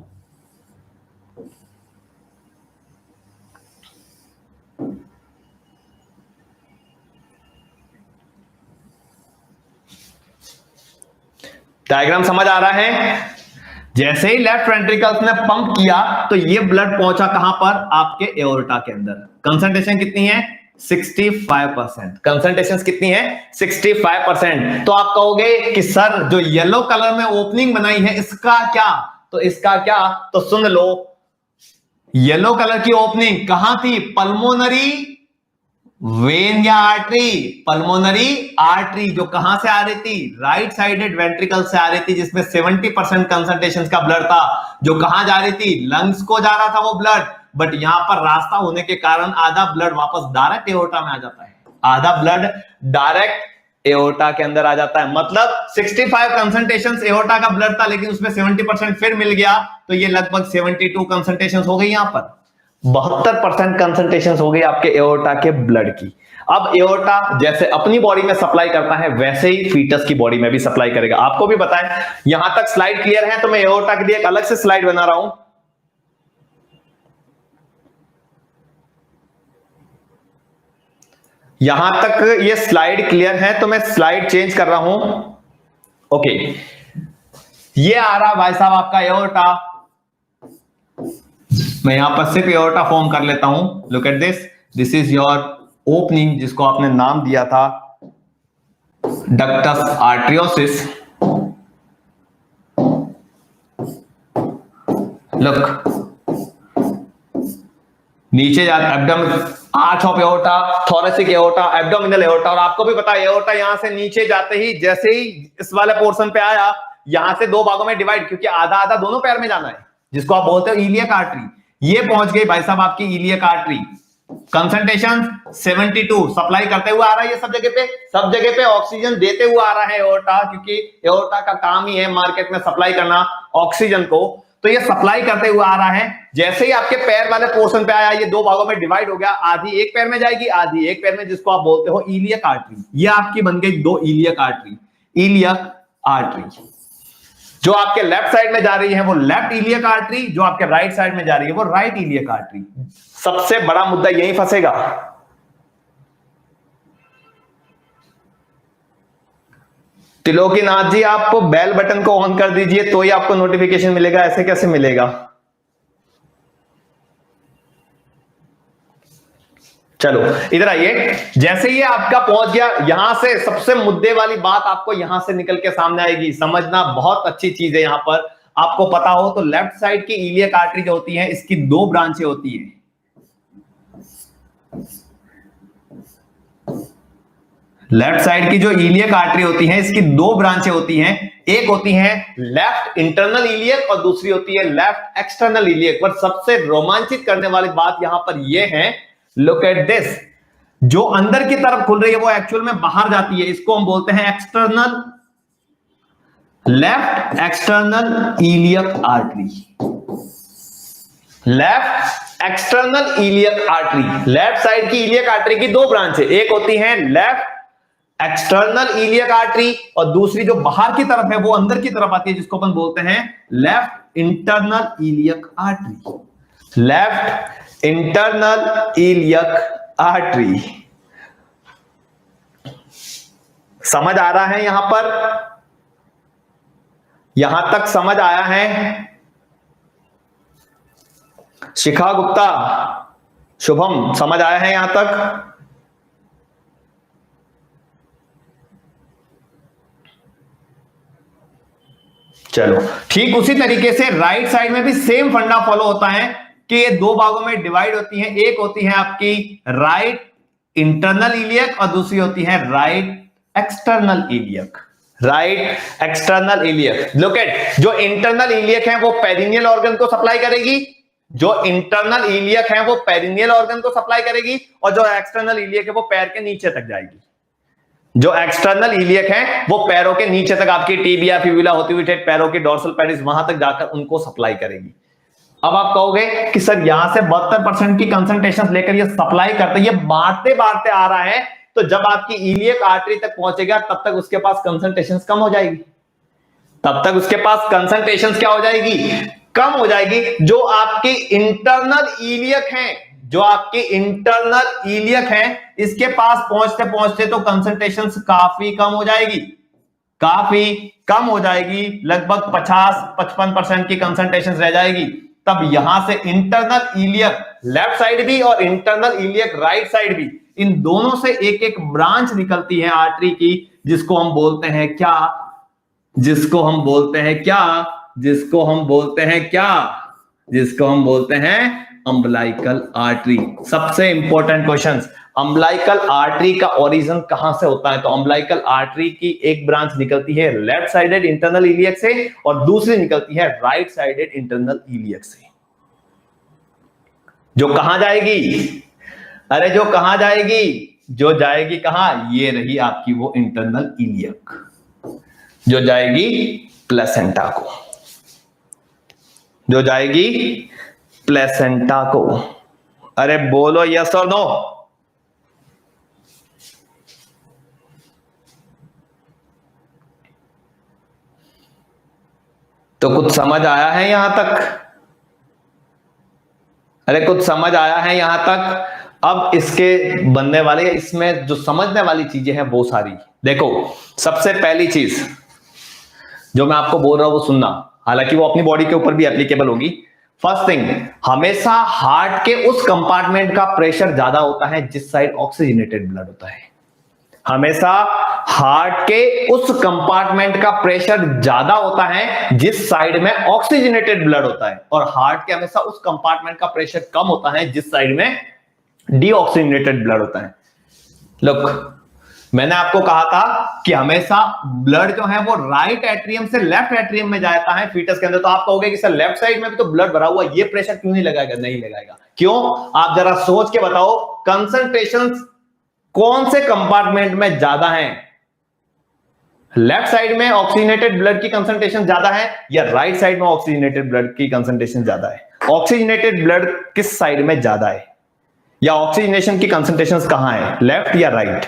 डायग्राम समझ आ रहा है? जैसे ही लेफ्ट वेंट्रिकल्स ने पंप किया तो ये ब्लड पहुंचा कहां पर? आपके एओर्टा के अंदर। कंसंट्रेशन कितनी है? 65%। कंसंट्रेशन कितनी है? 65%। तो आप कहोगे कि सर जो येलो कलर में ओपनिंग बनाई है इसका क्या? तो इसका क्या? तो सुन लो, येलो कलर की ओपनिंग कहां थी? पल्मोनरी वेन या आर्टरी? पल्मोनरी आर्टरी, जो कहां से आ रही थी? राइट साइडेड वेंट्रिकल से आ रही थी, जिसमें 70% कंसंट्रेशन का ब्लड था, जो कहां जा रही थी? लंग्स को जा रहा था वो ब्लड, बट यहां पर रास्ता होने के कारण आधा ब्लड वापस डायरेक्ट एओर्टा में आ जाता है, आधा ब्लड डायरेक्ट एओर्टा के अंदर आ जाता है। मतलब 65 कंसंट्रेशन एओर्टा का ब्लड था, लेकिन उसमें 70% फिर मिल गया, तो ये लगभग 72 कंसंट्रेशन हो गई। यहां पर 72% कंसंट्रेशन हो गई आपके एओर्टा के ब्लड की। अब एओर्टा जैसे अपनी बॉडी में सप्लाई करता है, वैसे ही फीटस की बॉडी में भी सप्लाई करेगा। आपको भी पता है। यहां तक स्लाइड क्लियर है? तो मैं एओर्टा के लिए एक अलग से स्लाइड बना रहा हूं। यहां तक ये स्लाइड क्लियर है, तो मैं स्लाइड चेंज कर रहा हूं। ओके, ये आ रहा भाई साहब आपका एओर्टा। मैं यहां पर सिर्फ एओर्टा फॉर्म कर लेता हूं। Look at this, this is your opening, जिसको आपने नाम दिया था डक्टस आर्टरियोसिस। लुक, नीचे जाता abdominal arch of aorta, thoracic aorta, abdominal aorta. और आपको भी पता है एओर्टा यहां से नीचे जाते ही, जैसे ही इस वाले पोर्शन पे आया, यहां से दो भागों में डिवाइड, क्योंकि आधा आधा दोनों पैर में जाना है, जिसको आप बोलते हो इलियक आर्टरी। ये पहुंच गई भाई साहब आपकी इलियक आर्टरी। कंसंट्रेशन 72 सप्लाई करते हुए आ रहा है ये सब जगह पे ऑक्सीजन देते हुए आ रहा है एओर्टा, क्योंकि एओर्टा का काम ही है मार्केट में सप्लाई करना ऑक्सीजन को, तो ये सप्लाई करते हुए आ रहा है। जैसे ही आपके पैर वाले पोर्शन पे आया, ये दो भागों में डिवाइड हो गया, आधी एक पैर में जाएगी, आधी एक पैर में, जिसको आप बोलते हो इलियक आर्टरी। ये आपकी बन गई दो इलियक आर्टरी। इलियक आर्टरी जो आपके लेफ्ट साइड में जा रही है वो लेफ्ट इलियक आर्टरी, जो आपके राइट साइड में जा रही है वो राइट इलियक आर्टरी। सबसे बड़ा मुद्दा यही फंसेगा। त्रिलोकीनाथ जी, आप बेल बटन को ऑन कर दीजिए तो ही आपको नोटिफिकेशन मिलेगा, ऐसे कैसे मिलेगा? चलो इधर आइए। जैसे ये आपका पहुंच गया, यहां से सबसे मुद्दे वाली बात आपको यहां से निकल के सामने आएगी। समझना बहुत अच्छी चीज है। यहां पर आपको पता हो तो लेफ्ट साइड की इलियक आर्टरी जो होती है, इसकी दो ब्रांचें होती हैं। लेफ्ट साइड की जो इलियक आर्टरी होती है, इसकी दो ब्रांचें होती हैं। एक होती है लेफ्ट इंटरनल इलियक और दूसरी होती है लेफ्ट एक्सटर्नल इलियक। पर सबसे रोमांचित करने वाली बात यहां पर यह है, लुक एट दिस, जो अंदर की तरफ खुल रही है वो एक्चुअल में बाहर जाती है। इसको हम बोलते हैं external, left external iliac artery. Left external iliac artery, left side की इलियक आर्टरी की दो ब्रांच है। एक होती है लेफ्ट एक्सटर्नल इलियक आर्टरी और दूसरी जो बाहर की तरफ है वो अंदर की तरफ आती है, जिसको अपन बोलते हैं left internal iliac artery. Left internal iliac artery. समझ आ रहा है यहां पर? यहां तक समझ आया है? शिखा गुप्ता, शुभम, समझ आया है यहां तक? चलो, ठीक उसी तरीके से राइट साइड में भी सेम फंडा फॉलो होता है कि ये दो भागों में डिवाइड होती है। एक होती है आपकी राइट इंटरनल इलियक और दूसरी होती है right external iliac. Right external iliac, look at, जो इंटरनल इलियक है वो पेरिनियल ऑर्गन को सप्लाई करेगी, जो इंटरनल इलियक है वो पेरिनियल ऑर्गन को सप्लाई करेगी, और जो एक्सटर्नल इलियक है वो पैर के नीचे तक जाएगी। जो एक्सटर्नल इलियक है वो पैरों के नीचे तक, आपकी टिबिया फिबुला होती हुई पैरों की डोर्सल पेडिस वहां तक जाकर उनको सप्लाई करेगी। अब आप कहोगे कि सर यहां से 72% की कंसंट्रेशन लेकर ये सप्लाई करते, ये बांटते बांटते आ रहा है, तो जब आपकी इलियक आर्टरी तक पहुंचेगा तब तक उसके पास कंसंट्रेशन कम हो जाएगी। तब तक उसके पास कंसंट्रेशन क्या हो जाएगी? कम हो जाएगी। जो आपकी इंटरनल इलियक है, जो आपकी इंटरनल इलियक है, इसके पास पहुंचते पहुंचते तो कंसंट्रेशन काफी कम हो जाएगी, काफी कम हो जाएगी, लगभग 50-55% की कंसंट्रेशन रह जाएगी। तब यहां से इंटरनल इलियक लेफ्ट साइड भी और इंटरनल इलियक राइट साइड भी, इन दोनों से एक एक ब्रांच निकलती है आर्टरी की, जिसको हम बोलते हैं क्या? जिसको हम बोलते हैं क्या? जिसको हम बोलते हैं क्या? जिसको हम बोलते हैं अम्बलाइकल आर्टरी। सबसे इंपॉर्टेंट क्वेश्चंस, अम्बलाइकल आर्टरी का ओरिजिन कहां से होता है? तो अम्बलाइकल आर्टरी की एक ब्रांच निकलती है लेफ्ट साइडेड इंटरनल इलियक से और दूसरी निकलती है राइट साइडेड इंटरनल इलियक से। जो कहां जाएगी? अरे जो कहां जाएगी? जो जाएगी कहां? ये रही आपकी वो इंटरनल इलियक, जो जाएगी प्लेसेंटा को, जो जाएगी प्लेसेंटा को। अरे बोलो यस और नो। तो कुछ समझ आया है यहां तक? अरे कुछ समझ आया है यहां तक? अब इसके बनने वाले, इसमें जो समझने वाली चीजें हैं वो सारी देखो। सबसे पहली चीज जो मैं आपको बोल रहा हूं वो सुनना, हालांकि वो अपनी बॉडी के ऊपर भी एप्लीकेबल होगी। फर्स्ट थिंग, हमेशा हार्ट के उस कंपार्टमेंट का प्रेशर ज्यादा होता है जिस साइड ऑक्सीजनेटेड ब्लड होता है। हमेशा हार्ट के उस कंपार्टमेंट का प्रेशर ज्यादा होता है जिस साइड में ऑक्सीजनेटेड ब्लड होता है, और हार्ट के हमेशा उस कंपार्टमेंट का प्रेशर कम होता है जिस साइड में डीऑक्सीजनेटेड ब्लड होता है। लुक, मैंने आपको कहा था कि हमेशा ब्लड जो है वो राइट एट्रियम से लेफ्ट एट्रियम में जाता है फीटस के अंदर। तो आप कहोगे कि सर लेफ्ट साइड में भी तो ब्लड भरा हुआ, ये प्रेशर क्यों नहीं लगाएगा? नहीं लगाएगा। क्यों? आप जरा सोच के बताओ, कंसंट्रेशन कौन से कंपार्टमेंट में ज्यादा है? लेफ्ट साइड में ऑक्सीजनेटेड ब्लड की कंसंट्रेशन ज्यादा है या राइट साइड में ऑक्सीजनेटेड ब्लड की कंसंट्रेशन ज्यादा है? ऑक्सीजनेटेड ब्लड किस साइड में ज्यादा है, या ऑक्सीजनेशन की कंसंट्रेशन कहां है, लेफ्ट या राइट?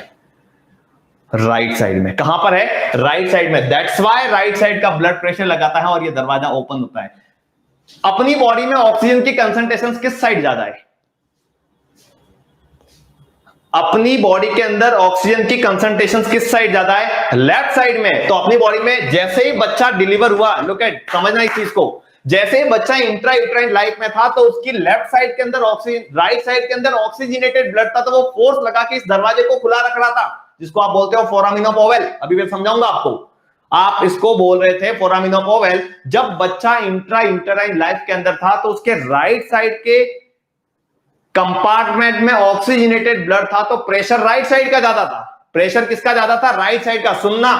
राइट साइड में। कहां पर है? राइट साइड में। दैट्स व्हाई राइट साइड का ब्लड प्रेशर लगाता है और ये दरवाजा ओपन होता है। अपनी बॉडी में ऑक्सीजन की कंसंट्रेशन किस साइड ज्यादा है? अपनी बॉडी के अंदर ऑक्सीजन की कंसंट्रेशन किस साइड ज्यादा है? लेफ्ट साइड में। तो अपनी बॉडी में जैसे ही बच्चा डिलीवर हुआ, लुक एट, समझना इस चीज को, जैसे ही बच्चा इंट्रा यूट्राइन लाइफ में था तो उसकी लेफ्ट साइड के अंदर ऑक्सीजन, राइट साइड के अंदर ऑक्सीजनेटेड ब्लड था, तो वो फोर्स लगा के इस दरवाजे को खुला रख रहा था, जिसको आप बोलते हो फोरामिन ऑफ ओवेल। अभी मैं समझाऊंगा आपको। आप इसको बोल रहे थे फोरामिन ऑफ ओवेल। जब बच्चा इंट्रा यूट्राइन लाइफ के अंदर था तो उसके राइट साइड के कंपार्टमेंट में ऑक्सीजनेटेड ब्लड था, तो प्रेशर राइट साइड का ज्यादा था। प्रेशर किसका ज्यादा था? राइट साइड का। सुनना,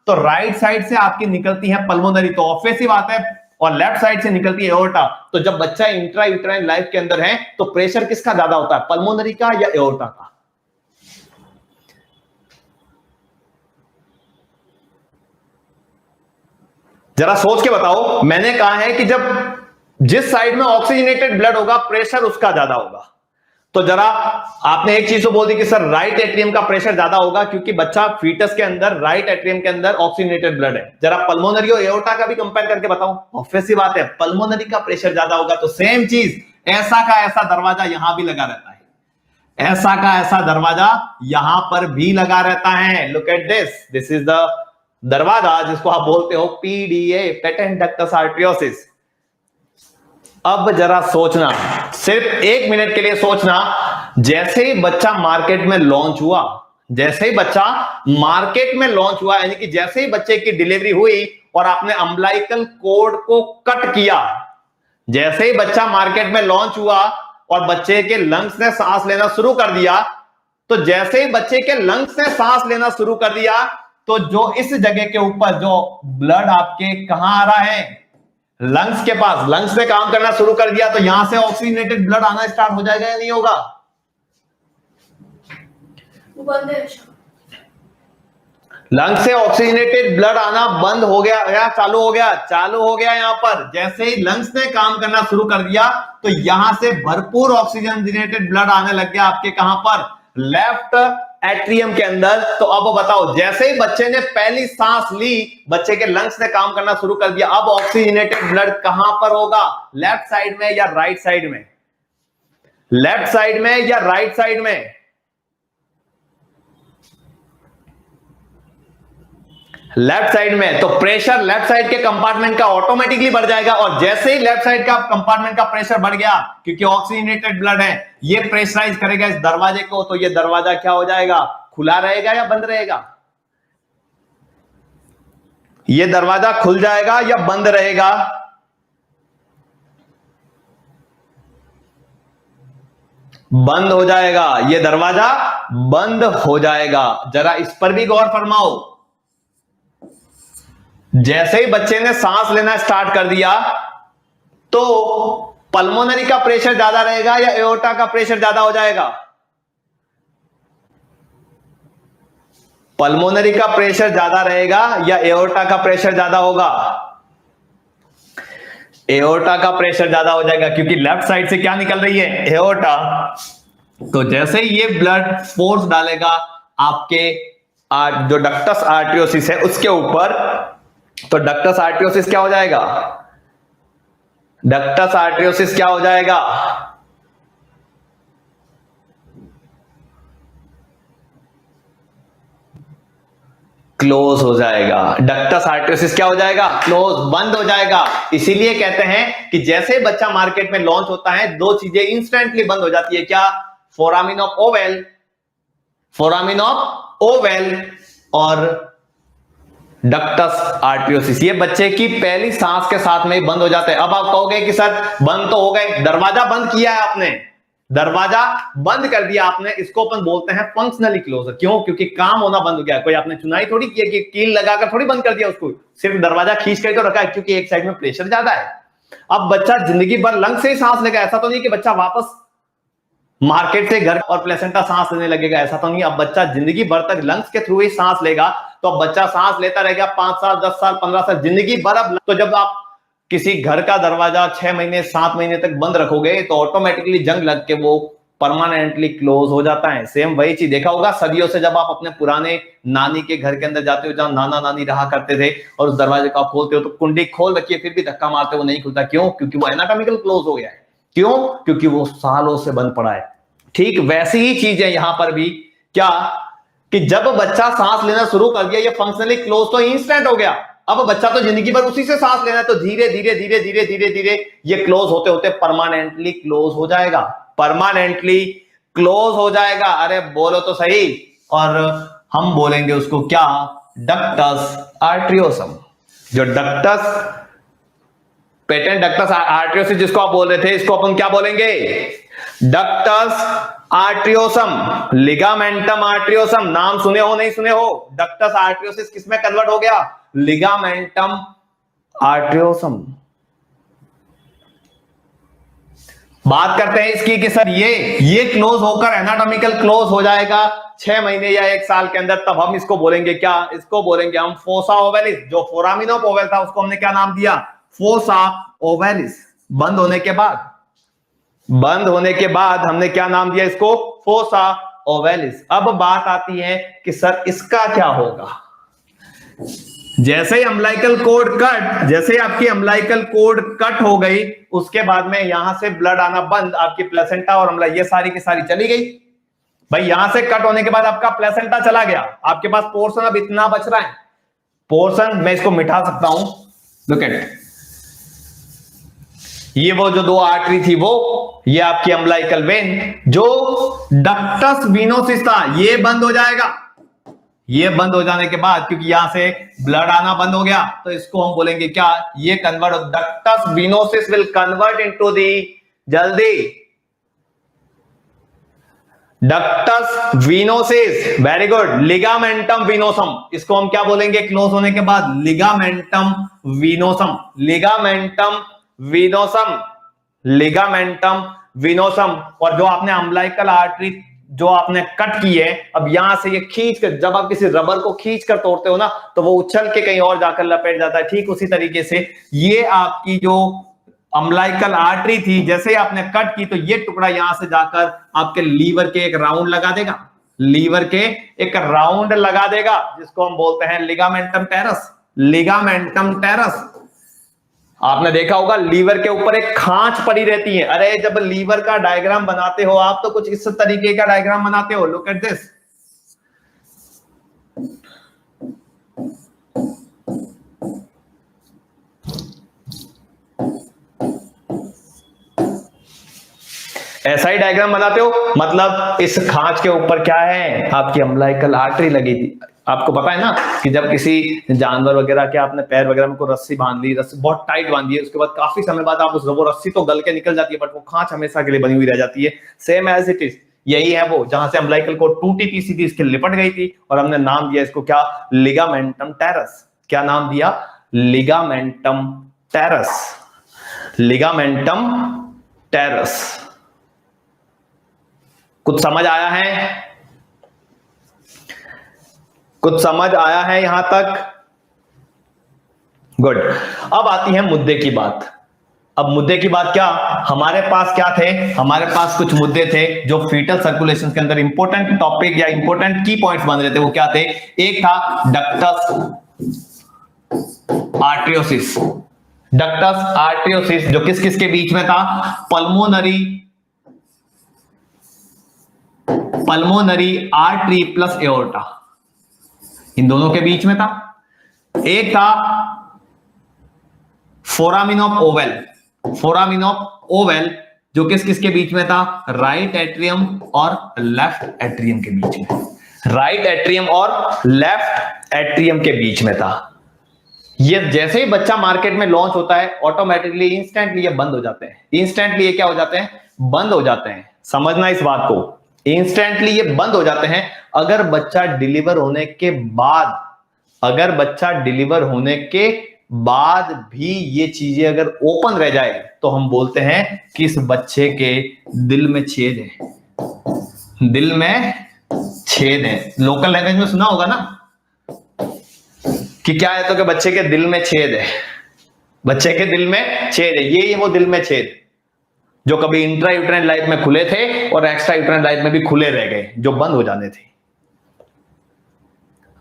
तो राइट साइड से आपकी निकलती है पल्मोनरी, तो ऑब्वियस सी बात है, और लेफ्ट साइड से निकलती है एओर्टा। तो जब बच्चा इंट्रा यूट्राइन लाइफ के अंदर है तो प्रेशर किसका ज्यादा होता है, पल्मोनरी का या एओर्टा का? जरा सोच के बताओ। मैंने कहा है कि जब जिस साइड में ऑक्सीजनेटेड ब्लड होगा प्रेशर उसका ज्यादा होगा। तो जरा आपने एक चीज तो बोल दी कि सर राइट एट्रियम का प्रेशर ज्यादा होगा क्योंकि बच्चा फीटस के अंदर राइट एट्रियम के अंदर ऑक्सीजनेटेड ब्लड है। जरा पल्मोनरी और एओर्टा का भी कंपेयर करके बताओ। ऑब्वियस सी बात है, पल्मोनरी का प्रेशर ज्यादा होगा। तो सेम चीज, ऐसा का ऐसा दरवाजा यहां भी लगा रहता है, ऐसा का ऐसा दरवाजा यहां पर भी लगा रहता है। Look at this is the दरवाजा जिसको आप बोलते हो पीडीए, पेटेंट डक्टस आर्टरियोसिस। अब जरा सोचना, सिर्फ 1 मिनट के लिए सोचना, जैसे ही बच्चा मार्केट में लॉन्च हुआ, जैसे ही बच्चा मार्केट में लॉन्च हुआ, यानी कि जैसे ही बच्चे की डिलीवरी हुई और आपने अम्बिलिकल कॉर्ड को कट किया, जैसे ही बच्चा मार्केट में लॉन्च हुआ और बच्चे के लंग्स ने सांस लेना शुरू कर दिया, तो जैसे ही बच्चे के लंग्स ने सांस लेना शुरू कर दिया, तो जो इस जगह के ऊपर जो ब्लड आपके कहां आ रहा है, लंग्स के पास, लंग्स ने काम करना शुरू कर दिया, तो यहां से ऑक्सीजनेटेड ब्लड आना स्टार्ट हो जाएगा या नहीं होगा? लंग्स से ऑक्सीजनेटेड ब्लड आना बंद हो गया या चालू हो गया? चालू हो गया। यहां पर जैसे ही लंग्स ने काम करना शुरू कर दिया तो यहां से भरपूर ऑक्सीजनेटेड ब्लड आने लग गया आपके कहां पर? लेफ्ट एट्रियम के अंदर। तो अब बताओ, जैसे ही बच्चे ने पहली सांस ली, बच्चे के लंग्स ने काम करना शुरू कर दिया, अब ऑक्सीजनेटेड ब्लड कहां पर होगा? लेफ्ट साइड में या राइट साइड में? लेफ्ट साइड में या राइट साइड में? लेफ्ट साइड में। तो प्रेशर लेफ्ट साइड के कंपार्टमेंट का ऑटोमेटिकली बढ़ जाएगा, और जैसे ही लेफ्ट साइड का कंपार्टमेंट का प्रेशर बढ़ गया, क्योंकि ऑक्सीजनेटेड ब्लड है, ये प्रेशराइज करेगा इस दरवाजे को, तो ये दरवाजा क्या हो जाएगा? खुला रहेगा या बंद रहेगा? ये दरवाजा खुल जाएगा या बंद रहेगा? बंद हो जाएगा। ये दरवाजा बंद हो जाएगा। जरा इस पर भी गौर फरमाओ। जैसे ही बच्चे ने सांस लेना स्टार्ट कर दिया तो पल्मोनरी का प्रेशर ज्यादा रहेगा या एओर्टा का प्रेशर ज्यादा हो जाएगा? पल्मोनरी का प्रेशर ज्यादा रहेगा या एओर्टा का प्रेशर ज्यादा होगा? एओर्टा का प्रेशर ज्यादा हो जाएगा, क्योंकि लेफ्ट साइड से क्या निकल रही है? एओर्टा। तो जैसे ही ये ब्लड फोर्स डालेगा आपके जो डक्टस आर्टरियोसिस है उसके ऊपर, तो डक्टस आर्टरियोसिस क्या हो जाएगा? डक्टस आर्टरियोसिस क्या हो जाएगा? क्लोज हो जाएगा। डक्टस आर्टरियोसिस क्या हो जाएगा? क्लोज, बंद हो जाएगा। इसीलिए कहते हैं कि जैसे बच्चा मार्केट में लॉन्च होता है, दो चीजें इंस्टेंटली बंद हो जाती है। क्या? Foramen of oval, foramen of oval और डक्टस आर्टरियोसिस। ये बच्चे की पहली सांस के साथ में ही बंद हो जाते हैं। अब आप कहोगे कि सर बंद तो हो गए, दरवाजा बंद किया है आपने, दरवाजा बंद कर दिया आपने, इसको अपन बोलते हैं फंक्शनली क्लोज। क्यों? क्योंकि काम होना बंद हो गया। कोई आपने चुनाई थोड़ी किया कि कील लगाकर थोड़ी बंद कर दिया उसको, सिर्फ दरवाजा खींच करके रखा है क्योंकि एक साइड में प्रेशर ज्यादा है। अब बच्चा जिंदगी भर लंग से ही सांस लेगा, ऐसा तो नहीं कि बच्चा वापस मार्केट से घर और प्लेसेंटा सांस लेने लगेगा, ऐसा तो नहीं। अब बच्चा जिंदगी भर तक लंग्स के थ्रू ही सांस लेगा, तो अब बच्चा सांस लेता रहेगा 5 साल 10 साल 15 साल जिंदगी भर। अब तो जब आप किसी घर का दरवाजा 6 महीने 7 महीने तक बंद रखोगे तो ऑटोमेटिकली जंग लग के वो परमानेंटली क्लोज हो जाता है। सेम वही चीज देखा होगा सदियों से, जब आप अपने पुराने नानी के घर के अंदर जाते हो जहां नाना नानी रहा करते थे और उस दरवाजे को आप खोलते हो तो कुंडी खोल रखिए फिर भी धक्का मारते हो नहीं खुलता। क्यों? क्योंकि वो एनाटॉमिकल क्लोज हो गया है। क्यों? क्योंकि वो सालों से बंद पड़ा है। ठीक वैसी ही चीज है यहां पर भी। क्या? कि जब बच्चा सांस लेना शुरू कर दिया ये फंक्शनली क्लोज तो इंस्टेंट हो गया। अब बच्चा तो जिंदगी भर उसी से सांस लेना है, तो धीरे धीरे धीरे धीरे धीरे धीरे ये क्लोज होते होते परमानेंटली क्लोज हो जाएगा। परमानेंटली क्लोज हो जाएगा। अरे बोलो तो सही। और हम बोलेंगे उसको क्या? डक्टस आर्टरियोसम। जो डक्टस पेटेंट डक्टस आर्टरियोसिस जिसको आप बोल रहे थे, इसको अपन क्या बोलेंगे? Ductus arteriosum, ligamentum arteriosum. नाम सुने हो नहीं सुने हो? डक्टस आर्टरियोसिस किसमें कन्वर्ट हो गया? लिगामेंटम आर्टरियोसम। बात करते हैं इसकी कि सर ये क्लोज होकर एनाटॉमिकल क्लोज हो जाएगा 6 महीने या 1 साल के अंदर, तब हम इसको बोलेंगे क्या? इसको बोलेंगे हम फोसा ओवेलिस। जो फोरामिन ऑफ ओवेल था उसको हमने क्या नाम दिया? Fossa ovalis. बंद होने के बाद हमने क्या नाम दिया इसको? Fossa ovalis. अब बात आती है कि सर इसका क्या होगा? जैसे ही अम्बिलिकल कोड कट, जैसे ही आपकी अम्बिलिकल कोड कट हो गई उसके बाद में यहां से ब्लड आना बंद, आपकी प्लेसेंटा और अम्ला ये सारी की सारी चली गई। भाई यहां से कट होने के बाद आपका प्लेसेंटा चला गया, आपके पास पोर्शन अब इतना बच रहा है। पोर्शन मैं इसको मिटा सकता हूं। लुक एट, ये वो जो 2 आर्टरी थी वो, ये आपकी अम्बिलिकल वेन, जो डक्टस वीनोसिस था ये बंद हो जाएगा। ये बंद हो जाने के बाद क्योंकि यहां से ब्लड आना बंद हो गया तो इसको हम बोलेंगे क्या? ये convert, ductus venosus will convert into the, जल्दी, ductus venosus. Very good. Ligamentum venosum, इसको हम क्या बोलेंगे क्लोज होने के बाद? Ligamentum venosum. Ligamentum venosum, ligamentum venosum. और जो आपने अम्बिलिकल आर्टरी जो आपने कट की है, अब यहां से ये खींच कर, जब आप किसी रबर को खींच कर तोड़ते हो ना तो वो उछल के कहीं और जाकर लपेट जाता है। ठीक उसी तरीके से ये आपकी जो अम्बिलिकल आर्टरी थी, जैसे ही आपने कट की तो ये टुकड़ा यहां से जाकर आपके लीवर के एक राउंड लगा देगा। लीवर के एक राउंड लगा देगा जिसको हम बोलते हैं लिगामेंटम टेरस। Ligamentum terrace. आपने देखा होगा लीवर के ऊपर एक खांच पड़ी रहती है। अरे जब लीवर का डायग्राम बनाते हो आप तो कुछ इस तरीके का डायग्राम बनाते हो। Look at this. ऐसा ही डायग्राम बनाते हो, मतलब इस खांच के ऊपर क्या है? आपकी अम्बिलिकल आर्टरी लगी थी। आपको पता है ना कि जब किसी जानवर वगैरह के आपने पैर वगैरह में को रस्सी बांध ली, रस्सी बहुत टाइट बांधी है, उसके बाद काफी समय बाद आप वो रस्सी तो गल के निकल जाती है बट वो खांच हमेशा के लिए बनी हुई रह जाती है। सेम एज इट इज यही है वो, जहां से अम्बिलिकल कोड टूटी थी सीधी इसके लिपट गई थी और हमने नाम दिया इसको क्या? Ligamentum teres. क्या नाम दिया? Ligamentum teres. Ligamentum teres. कुछ समझ आया है? कुछ समझ आया है यहां तक? गुड। अब आती है मुद्दे की बात। अब मुद्दे की बात क्या? हमारे पास क्या थे? हमारे पास कुछ मुद्दे थे जो फीटल सर्कुलेशन के अंदर इंपॉर्टेंट टॉपिक या इंपॉर्टेंट की पॉइंट्स बन रहे थे। वो क्या थे? एक था डक्टस आर्टरियोसिस। डक्टस आर्टरियोसिस जो किस किस के बीच में था? पल्मोनरी आर्टरी प्लस एओर्टा, इन दोनों के बीच में था। एक था foramen of oval. Foramen of oval जो किस किस के बीच में था? राइट एट्रियम और लेफ्ट एट्रियम के बीच में। राइट एट्रियम और लेफ्ट एट्रियम के बीच में था। ये जैसे ही बच्चा मार्केट में लॉन्च होता है ऑटोमेटिकली इंस्टेंटली ये बंद हो जाते हैं। इंस्टेंटली ये क्या हो जाते हैं? बंद हो जाते हैं। समझना इस बात को, इंस्टेंटली ये बंद हो जाते हैं अगर बच्चा डिलीवर होने के बाद, अगर बच्चा डिलीवर होने के बाद भी ये चीजें अगर ओपन रह जाए तो हम बोलते हैं कि इस बच्चे के दिल में छेद है, दिल में छेद है। लोकल लैंग्वेज में सुना होगा ना कि क्या है, तो कि बच्चे के दिल में छेद है, बच्चे के दिल में छेद है। ये वो दिल में छेद जो कभी इंट्रा यूट्राइन लाइफ में खुले थे और एक्स्ट्रा यूट्राइन लाइफ में भी खुले रह गए, जो बंद हो जाने थे।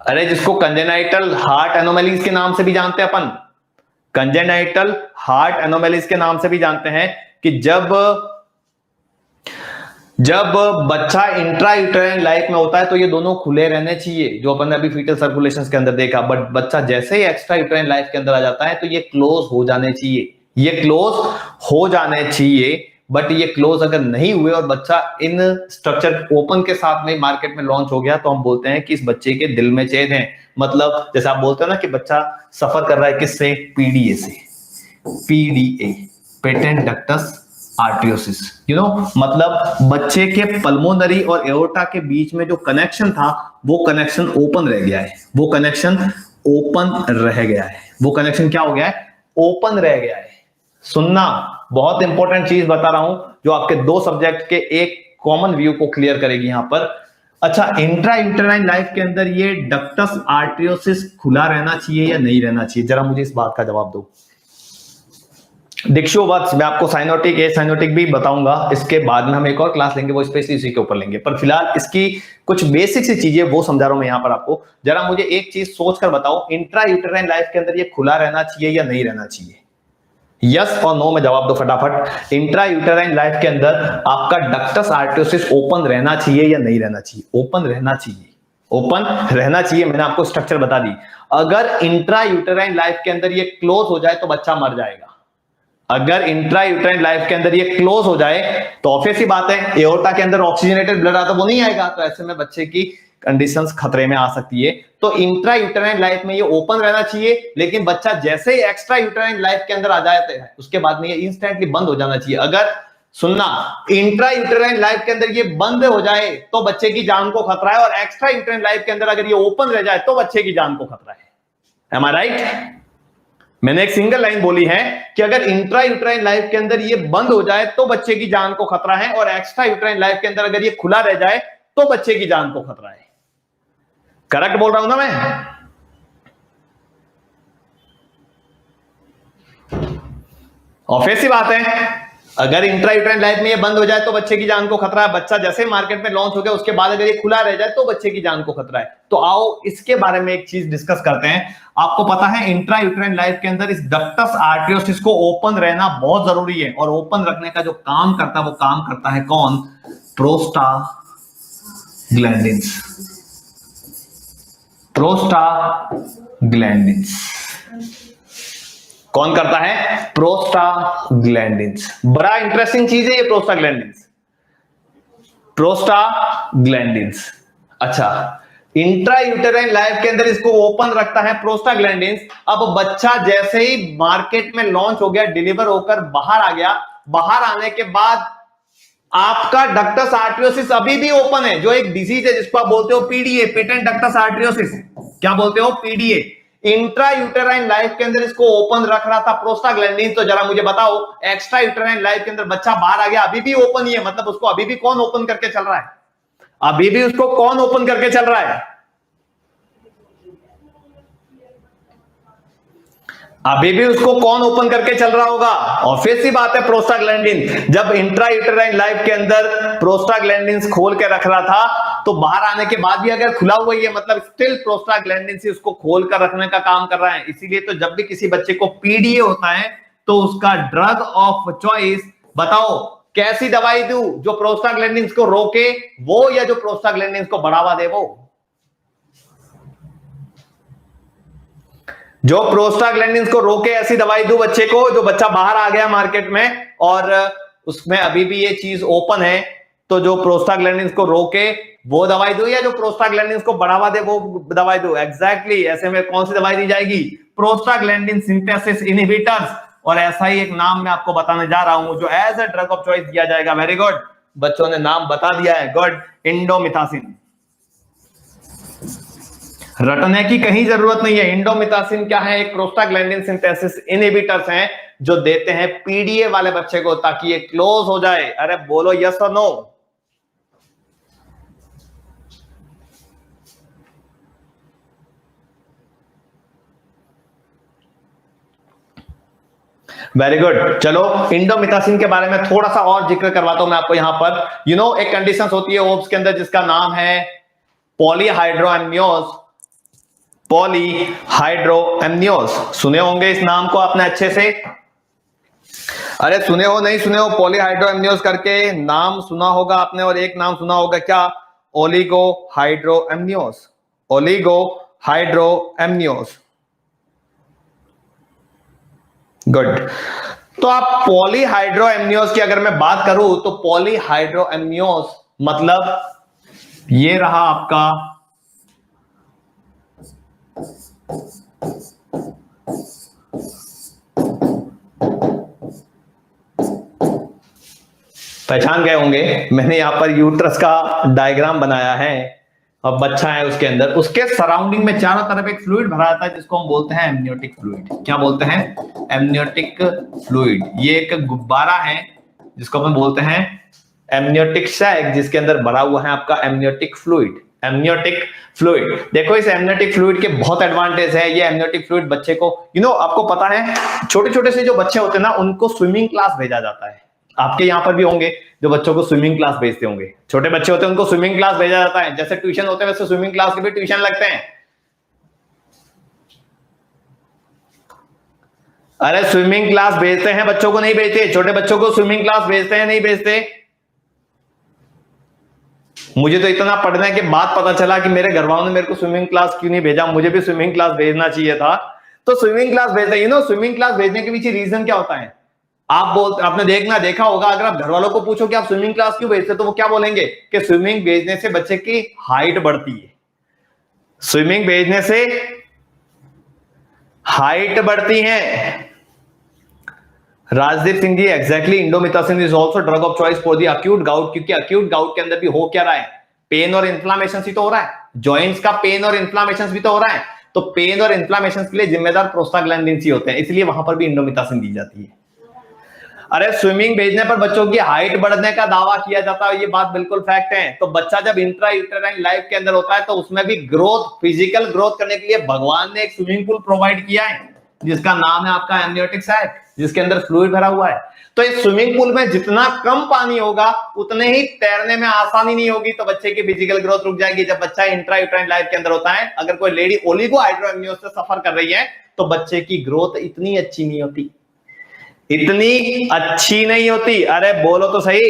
अरे जिसको कंजेनाइटल हार्ट एनोमलीज के नाम से भी जानते हैं अपन, कंजेनाइटल हार्ट एनोमलीज के नाम से भी जानते हैं कि जब बच्चा इंट्रा यूट्राइन लाइफ में होता है तो ये दोनों खुले रहने चाहिए, जो अपन ने अभी फीटल सर्कुलेशन के अंदर देखा। बट बच्चा जैसे ही एक्स्ट्रा यूट्राइन लाइफ के अंदर आ जाता है तो ये क्लोज हो जाने चाहिए, ये क्लोज हो जाने चाहिए। बट ये क्लोज अगर नहीं हुए और बच्चा इन स्ट्रक्चर ओपन के साथ में मार्केट में लॉन्च हो गया तो हम बोलते हैं कि इस बच्चे के दिल में छेद है। मतलब जैसे आप बोलते हो ना कि बच्चा सफर कर रहा है किससे, पीडीए से, पीडीए, पेटेंट डक्टस आर्टियोसिस, मतलब बच्चे के पल्मोनरी और एओर्टा के बीच में जो कनेक्शन था वो कनेक्शन ओपन रह गया है, वो कनेक्शन ओपन रह गया है, वो कनेक्शन क्या हो गया है, ओपन रह गया है। सुनना, बहुत इंपॉर्टेंट चीज बता रहा हूं जो आपके दो सब्जेक्ट के एक कॉमन व्यू को क्लियर करेगी यहां पर। अच्छा, इंट्रा यूटेराइन लाइफ के अंदर ये डक्टस आर्टियोसिस खुला रहना चाहिए या नहीं रहना चाहिए, जरा मुझे इस बात का जवाब दो। डिक्शोवत्स, मैं आपको साइनोटिक ए साइनोटिक भी बताऊंगा, इसके बाद में हम एक और क्लास लेंगे, वो स्पेशली इसी के ऊपर लेंगे। पर फिलहाल इसकी कुछ बेसिक सी चीजें वो समझा रहा हूं मैं यहां पर आपको। जरा मुझे एक चीज सोचकर बताओ, इंट्रा यूटेराइन लाइफ के अंदर ये खुला रहना चाहिए या नहीं रहना चाहिए? यस और नो में जवाब दो फटाफट। इंट्रा यूटेराइन लाइफ के अंदर आपका डक्टस आर्टियोसिस ओपन रहना चाहिए या नहीं रहना चाहिए? ओपन रहना चाहिए, ओपन रहना चाहिए। मैंने आपको स्ट्रक्चर बता दी। अगर इंट्रा यूटेराइन लाइफ के अंदर ये क्लोज हो जाए तो बच्चा मर जाएगा। अगर इंट्रा यूटेराइन लाइफ के अंदर ये क्लोज हो जाए तो ऑब्वियस सी बात है एओर्टा के अंदर ऑक्सीजनेटेड ब्लड आता वो नहीं आएगा, तो ऐसे में बच्चे की कंडीशंस खतरे में आ सकती है। तो इंट्रा यूटेराइन लाइफ में ये ओपन रहना चाहिए, लेकिन बच्चा जैसे ही एक्स्ट्रा यूटेराइन लाइफ के अंदर आ जाते हैं उसके बाद में ये इंस्टेंटली बंद हो जाना चाहिए। अगर सुनना, इंट्रा यूटेराइन लाइफ के अंदर ये बंद हो जाए तो बच्चे की जान को खतरा है, और एक्स्ट्रा यूटेराइन लाइफ के अंदर अगर ये ओपन रह जाए तो बच्चे की जान को खतरा है। एम आई राइट? मैंने एक सिंगल लाइन बोली है कि अगर इंट्रा यूटेराइन लाइफ के अंदर ये बंद हो जाए तो बच्चे की जान को खतरा है, और एक्स्ट्रा यूटेराइन लाइफ के अंदर अगर ये खुला रह जाए तो बच्चे की जान को खतरा है। करेक्ट बोल रहा हूं ना मैं? ऑब्वियस सी बात है, अगर इंट्रा यूटेराइन लाइफ में ये बंद हो जाए तो बच्चे की जान को खतरा है। बच्चा जैसे मार्केट में लॉन्च हो गया उसके बाद अगर ये खुला रह जाए तो बच्चे की जान को खतरा है। तो आओ इसके बारे में एक चीज डिस्कस करते हैं। आपको पता है इंट्रा यूटेराइन लाइफ के अंदर इस डक्टस आर्टियोसिस को ओपन रहना बहुत जरूरी है, और ओपन रखने का जो काम करता है वो काम करता है कौन? प्रोस्टाग्लैंडिन्स। प्रोस्टाग्लैंडिन्स कौन करता है? प्रोस्टाग्लैंडिन्स। बड़ा इंटरेस्टिंग चीज है ये प्रोस्टाग्लैंडिन्स, प्रोस्टाग्लैंडिन्स। अच्छा, इंट्रा यूटेराइन लाइफ के अंदर इसको ओपन रखता है प्रोस्टाग्लैंडिन्स। अब बच्चा जैसे ही मार्केट में लॉन्च हो गया, डिलीवर होकर बाहर आ गया, बाहर आने के बाद आपका डक्टस आर्टियोसिस अभी भी ओपन है, जो एक डिजीज है जिसको आप बोलते हो पीडीए, पेटेंट डक्टस आर्टियोसिस। क्या बोलते हो? पीडीए। इंट्रा यूटेराइन लाइफ के अंदर इसको ओपन रख रहा था प्रोस्टाग्लैंडिन। तो जरा मुझे बताओ, एक्स्ट्रा यूटेराइन लाइफ के अंदर बच्चा बाहर आ गया, अभी भी ओपन ही है, मतलब उसको अभी भी कौन ओपन करके चल रहा है? अभी भी उसको कौन ओपन करके चल रहा है? अभी भी उसको कौन ओपन करके चल रहा होगा? ऑब्वियस सी बात है, प्रोस्टाग्लैंडिन। जब इंट्रा यूटेराइन लाइफ के अंदर प्रोस्टाग्लैंडिन खोल के रख रहा था तो बाहर आने के बाद भी अगर खुला हुआ ही है, मतलब स्टिल प्रोस्टाग्लैंडिन से उसको खोल कर रखने का काम कर रहा है। इसीलिए तो जब भी किसी बच्चे को पीडीए होता है तो उसका ड्रग ऑफ चॉइस, बताओ कैसी दवाई दूं जो प्रोस्टाग्लैंडिन को रोके वो, या जो प्रोस्टाग्लैंडिन को बढ़ावा दे वो? जो प्रोस्टाग्लैंडिन को रोके ऐसी दवाई दो बच्चे को, जो बच्चा बाहर आ गया मार्केट में और उसमें अभी भी ये चीज ओपन है, तो जो प्रोस्टाग्लैंडिन को रोके वो दवाई दो, या जो प्रोस्टाग्लैंडिन को बढ़ावा दे वो दवाई दो? एग्जैक्टली ऐसे में कौन सी दवाई दी जाएगी? Prostaglandin synthesis inhibitors. और ऐसा ही एक नाम मैं आपको बताने जा रहा हूं जो as a drug of choice दिया जाएगा। वेरी गुड, बच्चों ने नाम बता दिया है, गुड, इंडोमिथासिन। रटने की कहीं जरूरत नहीं है। इंडोमिथासिन क्या है? एक प्रोस्टाग्लैंडिन सिंथेसिस इनहिबिटर्स हैं जो देते हैं पीडीए वाले बच्चे को ताकि ये क्लोज हो जाए। अरे बोलो यस और नो। Very good. चलो इंडोमिथासिन के बारे में थोड़ा सा और जिक्र करवाता हूं मैं आपको यहां पर। एक कंडीशन होती है ओब्स के अंदर जिसका नाम है पॉलीहाइड्रोएमनियोज। पॉलीहाइड्रोएमनियोज सुने होंगे इस नाम को आपने अच्छे से। अरे सुने हो नहीं सुने हो? पॉलीहाइड्रोएमनियोज करके नाम सुना होगा आपने, और एक नाम सुना होगा क्या? ओलिगोहाइड्रोएमनियोज। ओलिगोहाइड्रोएमनियोज, गुड। तो आप पॉलीहाइड्रोएमनियोज की अगर मैं बात करूं तो पॉलीहाइड्रोएमनियोज मतलब ये रहा आपका पहचान गए होंगे, मैंने यहां पर यूट्रस का डायग्राम बनाया है और बच्चा है उसके अंदर, उसके सराउंडिंग में चारों तरफ एक फ्लूइड भरा रहता है जिसको हम बोलते हैं एमनियोटिक फ्लूइड। क्या बोलते हैं? Amniotic fluid. ये एक गुब्बारा है जिसको हम बोलते हैं एमनियोटिक सैक, जिसके अंदर भरा हुआ है आपका एमनियोटिक फ्लूइड। एमनियोटिक फ्लूइड, देखो इस एमनियोटिक फ्लूइड के बहुत एडवांटेज है। ये एमनियोटिक फ्लूइड बच्चे को आपको पता है छोटे छोटे से जो बच्चे होते हैं ना उनको स्विमिंग क्लास भेजा जाता है। आपके यहां पर भी होंगे जो बच्चों को स्विमिंग क्लास भेजते होंगे। छोटे बच्चे होते हैं उनको स्विमिंग क्लास भेजा जाता है, जैसे ट्यूशन होते हैं वैसे स्विमिंग क्लास के भी ट्यूशन लगते हैं। अरे स्विमिंग क्लास भेजते हैं, बच्चों को नहीं भेजते। छोटे बच्चों को स्विमिंग क्लास भेजते हैं, नहीं भेजते? मुझे तो इतना पढ़ने के बाद पता चला कि मेरे घर वालों ने मेरे को स्विमिंग क्लास क्यों नहीं भेजा, मुझे भी स्विमिंग क्लास भेजना चाहिए था। तो स्विमिंग क्लास भेजते हैं। स्विमिंग क्लास भेजने के पीछे रीजन क्या होता है? आपने देखा होगा, अगर आप घर वालों को पूछो कि आप स्विमिंग क्लास क्यों भेजते, तो वो क्या बोलेंगे कि स्विमिंग भेजने से बच्चे की हाइट बढ़ती है। स्विमिंग भेजने से हाइट बढ़ती है। Rajdeep Singh ji, exactly, indomethacin is also drug of choice for the acute gout, क्योंकि अक्यूट गाउट के अंदर भी हो क्या रहा है? पेन और इन्फ्लामेशन ही तो हो रहा है। जॉइंट्स का पेन और इन्फ्लामेशन भी तो हो रहा है। तो पेन और इन्फ्लामेशन के लिए जिम्मेदार प्रोस्टाग्लैंडिन ही होते हैं, इसलिए वहां पर भी इंडोमिथासिन दी जाती है। अरे स्विमिंग भेजने पर बच्चों की हाइट बढ़ने का दावा किया जाता है, ये बात बिल्कुल फैक्ट है। तो बच्चा जब इंट्रा यूटेराइन लाइफ के अंदर होता है तो उसमें भी ग्रोथ, फिजिकल ग्रोथ करने के लिए भगवान ने एक स्विमिंग पूल प्रोवाइड किया है जिसका नाम है आपका एमनियोटिक सैक, जिसके अंदर फ्लूइड भरा हुआ है। तो इस स्विमिंग पूल में जितना कम पानी होगा उतने ही तैरने में आसानी नहीं होगी, तो बच्चे की फिजिकल ग्रोथ रुक जाएगी। जब बच्चा इंट्रा यूटेराइन लाइफ के अंदर होता है, अगर कोई लेडी ओलिगोहाइड्रोएमनियोज से सफर कर रही है तो बच्चे की ग्रोथ इतनी अच्छी नहीं होती, इतनी अच्छी नहीं होती। अरे बोलो तो सही,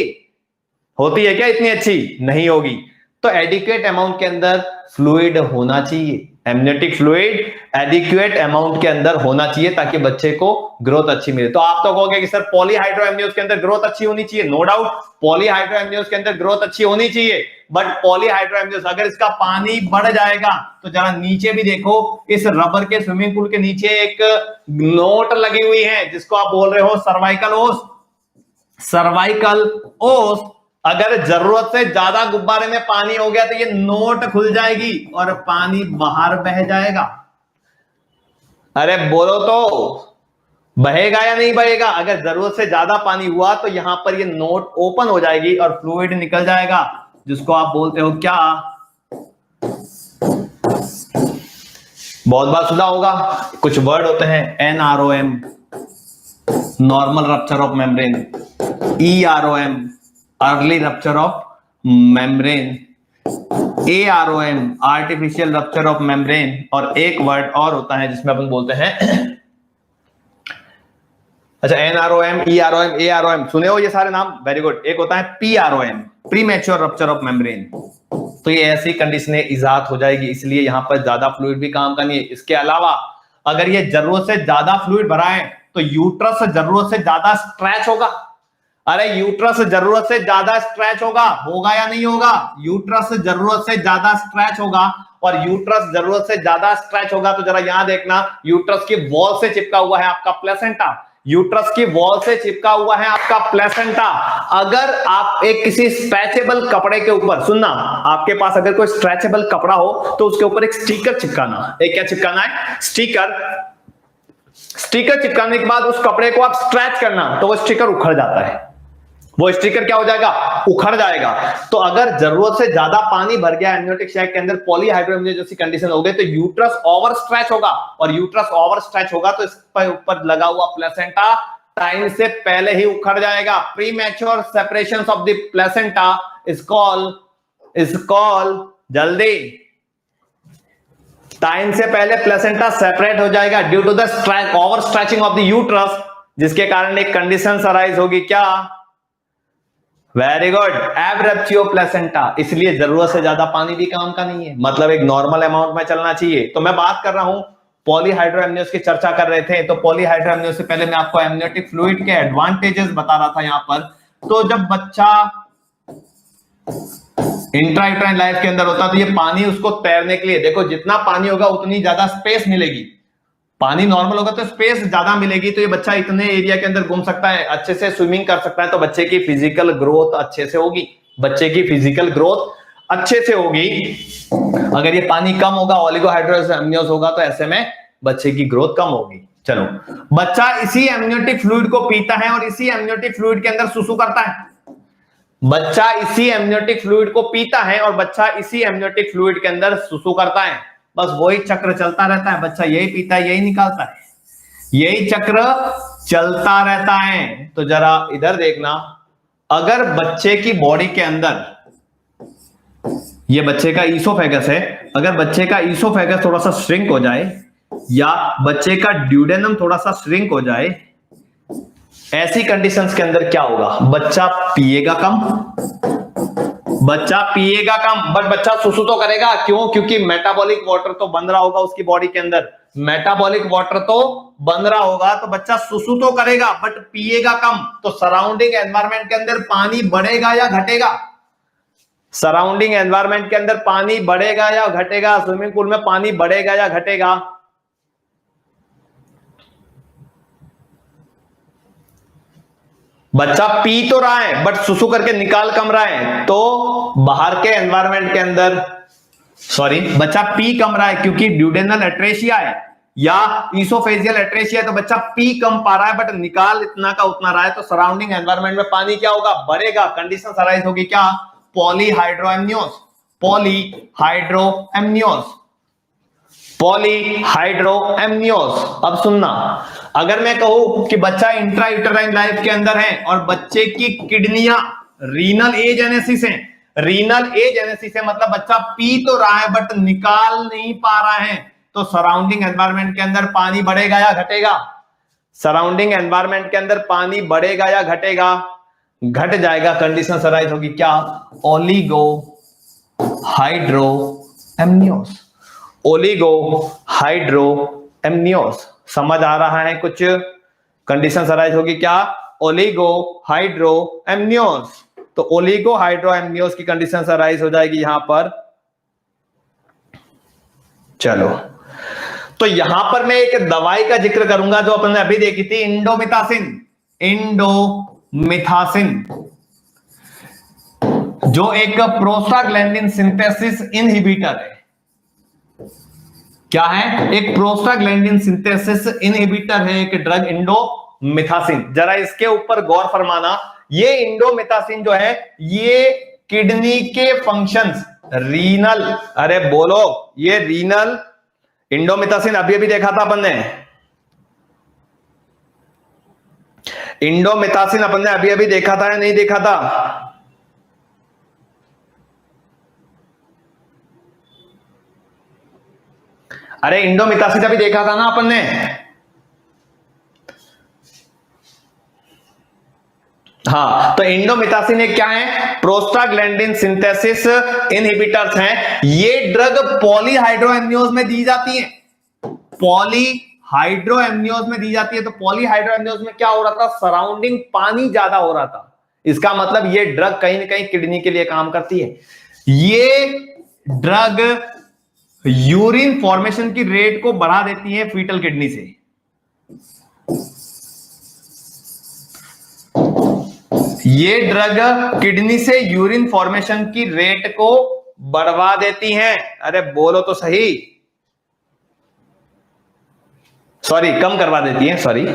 होती है क्या इतनी अच्छी? नहीं होगी। तो एडिक्वेट अमाउंट के अंदर फ्लूइड होना चाहिए, एमनियोटिक फ्लूइड एडिक्वेट अमाउंट के अंदर होना चाहिए ताकि बच्चे को ग्रोथ अच्छी मिले। तो आप तो कहोगे कि सर पॉलीहाइड्रोएमनियोज के अंदर ग्रोथ अच्छी होनी चाहिए। नो डाउट पॉलीहाइड्रोएमनियोज के अंदर ग्रोथ अच्छी होनी चाहिए, बट पॉलीहाइड्रोएमनियोज अगर इसका पानी बढ़ जाएगा तो जरा नीचे भी देखो, इस रबर के स्विमिंग पूल के नीचे एक नोट लगी हुई है जिसको आप बोल रहे हो सर्वाइकल ओस। सर्वाइकल ओस, अगर जरूरत से ज्यादा गुब्बारे में पानी हो गया तो ये नोट खुल जाएगी और पानी बाहर बह जाएगा। अरे बोलो तो, बहेगा या नहीं बहेगा? अगर जरूरत से ज्यादा पानी हुआ तो यहां पर ये नोट ओपन हो जाएगी और फ्लूइड निकल जाएगा, जिसको आप बोलते हो क्या? बहुत बार सुना होगा, कुछ वर्ड होते हैं NROM, normal rupture of membrane, EROM, early rupture of membrane, AROM, artificial rupture of membrane, और एक वर्ड और होता है जिसमें अपन बोलते हैं अच्छा NROM, EROM, AROM, सुने हो ये सारे नाम? Very good. एक होता है PROM, premature rupture of membrane. तो ये ऐसी कंडीशनें इजाद हो जाएगी, इसलिए यहां पर ज्यादा फ्लूइड भी काम का नहीं है। इसके अलावा अगर ये जरूरत से ज्यादा फ्लूइड भरा है तो यूट्रस जरूरत से ज्यादा स्ट्रेच होगा। अरे यूट्रस जरूरत से ज्यादा स्ट्रेच होगा या नहीं होगा? यूट्रस जरूरत से ज्यादा स्ट्रेच होगा, और यूट्रस जरूरत से ज्यादा स्ट्रेच होगा तो जरा यहां देखना, यूट्रस की वॉल से चिपका हुआ है आपका प्लेसेंटा। यूट्रस की वॉल से चिपका हुआ है आपका प्लेसेंटा। अगर आप एक किसी स्ट्रेचेबल कपड़े के ऊपर, सुनना, आपके पास अगर कोई स्ट्रेचेबल कपड़ा हो तो उसके ऊपर एक स्टिकर चिपकाना। एक क्या चिपकाना है? स्टिकर। स्टिकर चिपकाने के बाद उस कपड़े को आप स्ट्रेच करना तो वो स्टिकर उखड़ जाता है। वो स्टिकर क्या हो जाएगा? उखड़ जाएगा। तो अगर जरूरत से ज्यादा पानी भर गया एमनियोटिक सैक के अंदर, पॉलीहाइड्रोएमनियोज जैसी कंडीशन हो गई, तो यूट्रस ओवर स्ट्रेच होगा, और यूट्रस ओवर स्ट्रेच होगा तो इस पर ऊपर लगा हुआ प्लेसेंटा टाइम से पहले ही उखड़ जाएगा। Premature separation of the placenta is called, जल्दी, टाइम से पहले प्लेसेंटा सेपरेट हो जाएगा due to the over stretching of the uterus, जिसके कारण एक कंडीशन अराइज होगी, क्या? Very good, abruptio placenta. इसलिए जरूरत से ज्यादा पानी भी काम का नहीं है, मतलब एक नॉर्मल अमाउंट में चलना चाहिए। तो मैं बात कर रहा हूं पॉलीहाइड्रोएमनियोज की चर्चा कर रहे थे, तो पॉलीहाइड्रोएमनियोज से पहले मैं आपको एमनियोटिक फ्लूइड के एडवांटेजेस बता रहा था यहां पर। तो जब बच्चा इंट्रायूटेराइन लाइफ के अंदर होता है तो ये पानी उसको तैरने के लिए, देखो जितना पानी होगा उतनी ज्यादा स्पेस मिलेगी। पानी नॉर्मल होगा तो स्पेस ज्यादा मिलेगी, तो ये बच्चा इतने एरिया के अंदर घूम सकता है, अच्छे से स्विमिंग कर सकता है, तो बच्चे की फिजिकल ग्रोथ अच्छे से होगी। बच्चे की फिजिकल ग्रोथ अच्छे से होगी। अगर ये पानी कम होगा, ओलिगोहाइड्रोएमनियोज होगा, तो ऐसे में बच्चे की ग्रोथ कम होगी। चलो, बच्चा इसी एमनियोटिक फ्लूइड को पीता है और इसी एमनियोटिक फ्लूइड के अंदर सुसु करता है। बच्चा इसी एमनियोटिक फ्लूइड को पीता है और बच्चा इसी एमनियोटिक फ्लूइड के अंदर सुसु करता है। बस वही चक्र चलता रहता है, बच्चा यही पीता है, यही निकालता है, यही चक्र चलता रहता है। तो जरा इधर देखना, अगर बच्चे की बॉडी के अंदर, ये बच्चे का ईसोफेगस है, अगर बच्चे का ईसोफेगस थोड़ा सा श्रिंक हो जाए या बच्चे का ड्यूडेनम थोड़ा सा श्रिंक हो जाए, ऐसी कंडीशंस के अंदर क्या होगा? बच्चा पिएगा कम, बच्चा पिएगा कम, बट बच्चा सुसु तो करेगा। क्यों? क्योंकि मेटाबॉलिक वाटर तो बन रहा होगा उसकी बॉडी के अंदर, मेटाबॉलिक वाटर तो बन रहा होगा, तो बच्चा सुसु तो करेगा बट पिएगा कम। तो सराउंडिंग एनवायरनमेंट के अंदर पानी बढ़ेगा या घटेगा? सराउंडिंग एनवायरनमेंट के अंदर पानी बढ़ेगा या घटेगा? स्विमिंग पूल में पानी बढ़ेगा या घटेगा? बच्चा पी तो रहा है बट सुसु करके निकाल कम रहा है, तो बाहर के एनवायरनमेंट के अंदर, सॉरी, बच्चा पी कम रहा है क्योंकि ड्यूडेनल एट्रेशिया है या ईसोफेजियल एट्रेशिया, तो बच्चा पी कम पा रहा है बट निकाल इतना का उतना रहा है, तो सराउंडिंग एनवायरनमेंट में पानी क्या होगा? बढ़ेगा। कंडीशन अराइज होगी, क्या? पॉलीहाइड्रोएमनियोज, पॉलीहाइड्रोएमनियोज, पॉलीहाइड्रोएमनियोज। अब सुनना, अगर मैं कहूं कि बच्चा इंट्रायूटेराइन लाइफ के अंदर है और बच्चे की किडनियां रीनल एजेनेसिस है, रीनल एजेनेसिस है मतलब बच्चा पी तो रहा है बट निकाल नहीं पा रहा है, तो सराउंडिंग एनवायरनमेंट के अंदर पानी बढ़ेगा या घटेगा? सराउंडिंग एनवायरनमेंट के अंदर पानी बढ़ेगा या घटेगा? घट जाएगा। कंडीशन अराइज होगी, क्या? ओलिगोहाइड्रोएमनियोज, ओलिगोहाइड्रोएमनियोज। समझ आ रहा है कुछ? कंडीशन अराइज होगी, क्या? ओलिगोहाइड्रोएमनियोज। तो ओलिगोहाइड्रोएमनियोज की कंडीशन अराइज हो जाएगी यहां पर। चलो, तो यहां पर मैं एक दवाई का जिक्र करूंगा जो अपन ने अभी देखी थी, इंडोमिथासिन। इंडोमिथासिन जो एक प्रोस्टाग्लैंडिन सिंथेसिस इनहिबिटर है। क्या है? एक प्रोस्टाग्लैंडिन सिंथेसिस इनहिबिटर है एक ड्रग, इंडोमिथासिन। जरा इसके ऊपर गौर फरमाना, ये इंडोमिथासिन जो है ये किडनी के फंक्शंस, रीनल, अरे बोलो, ये रीनल, इंडोमिथासिन अभी अभी देखा था अपन ने, इंडोमिथासिन अपन ने अभी अभी देखा था या नहीं देखा था? अरे इंडोमिथासिन अभी देखा था ना अपन ने। हाँ, तो इंडोमिथासिन एक क्या है? प्रोस्टाग्लैंडिन सिंथेसिस इनहिबिटर्स हैं। ये ड्रग पॉलीहाइड्रोएमनियोज में दी जाती है, पॉलीहाइड्रोएमनियोज में दी जाती है। तो पॉलीहाइड्रोएमनियोज में क्या हो रहा था? सराउंडिंग पानी ज्यादा हो रहा था। इसका मतलब ये ड्रग कहीं ना कहीं किडनी के लिए काम करती है। ये ड्रग यूरिन फॉर्मेशन की रेट को बढ़ा देती है फीटल किडनी से। ये ड्रग किडनी से यूरिन फॉर्मेशन की रेट को बढ़वा देती हैं। अरे बोलो तो सही, सॉरी कम करवा देती हैं, सॉरी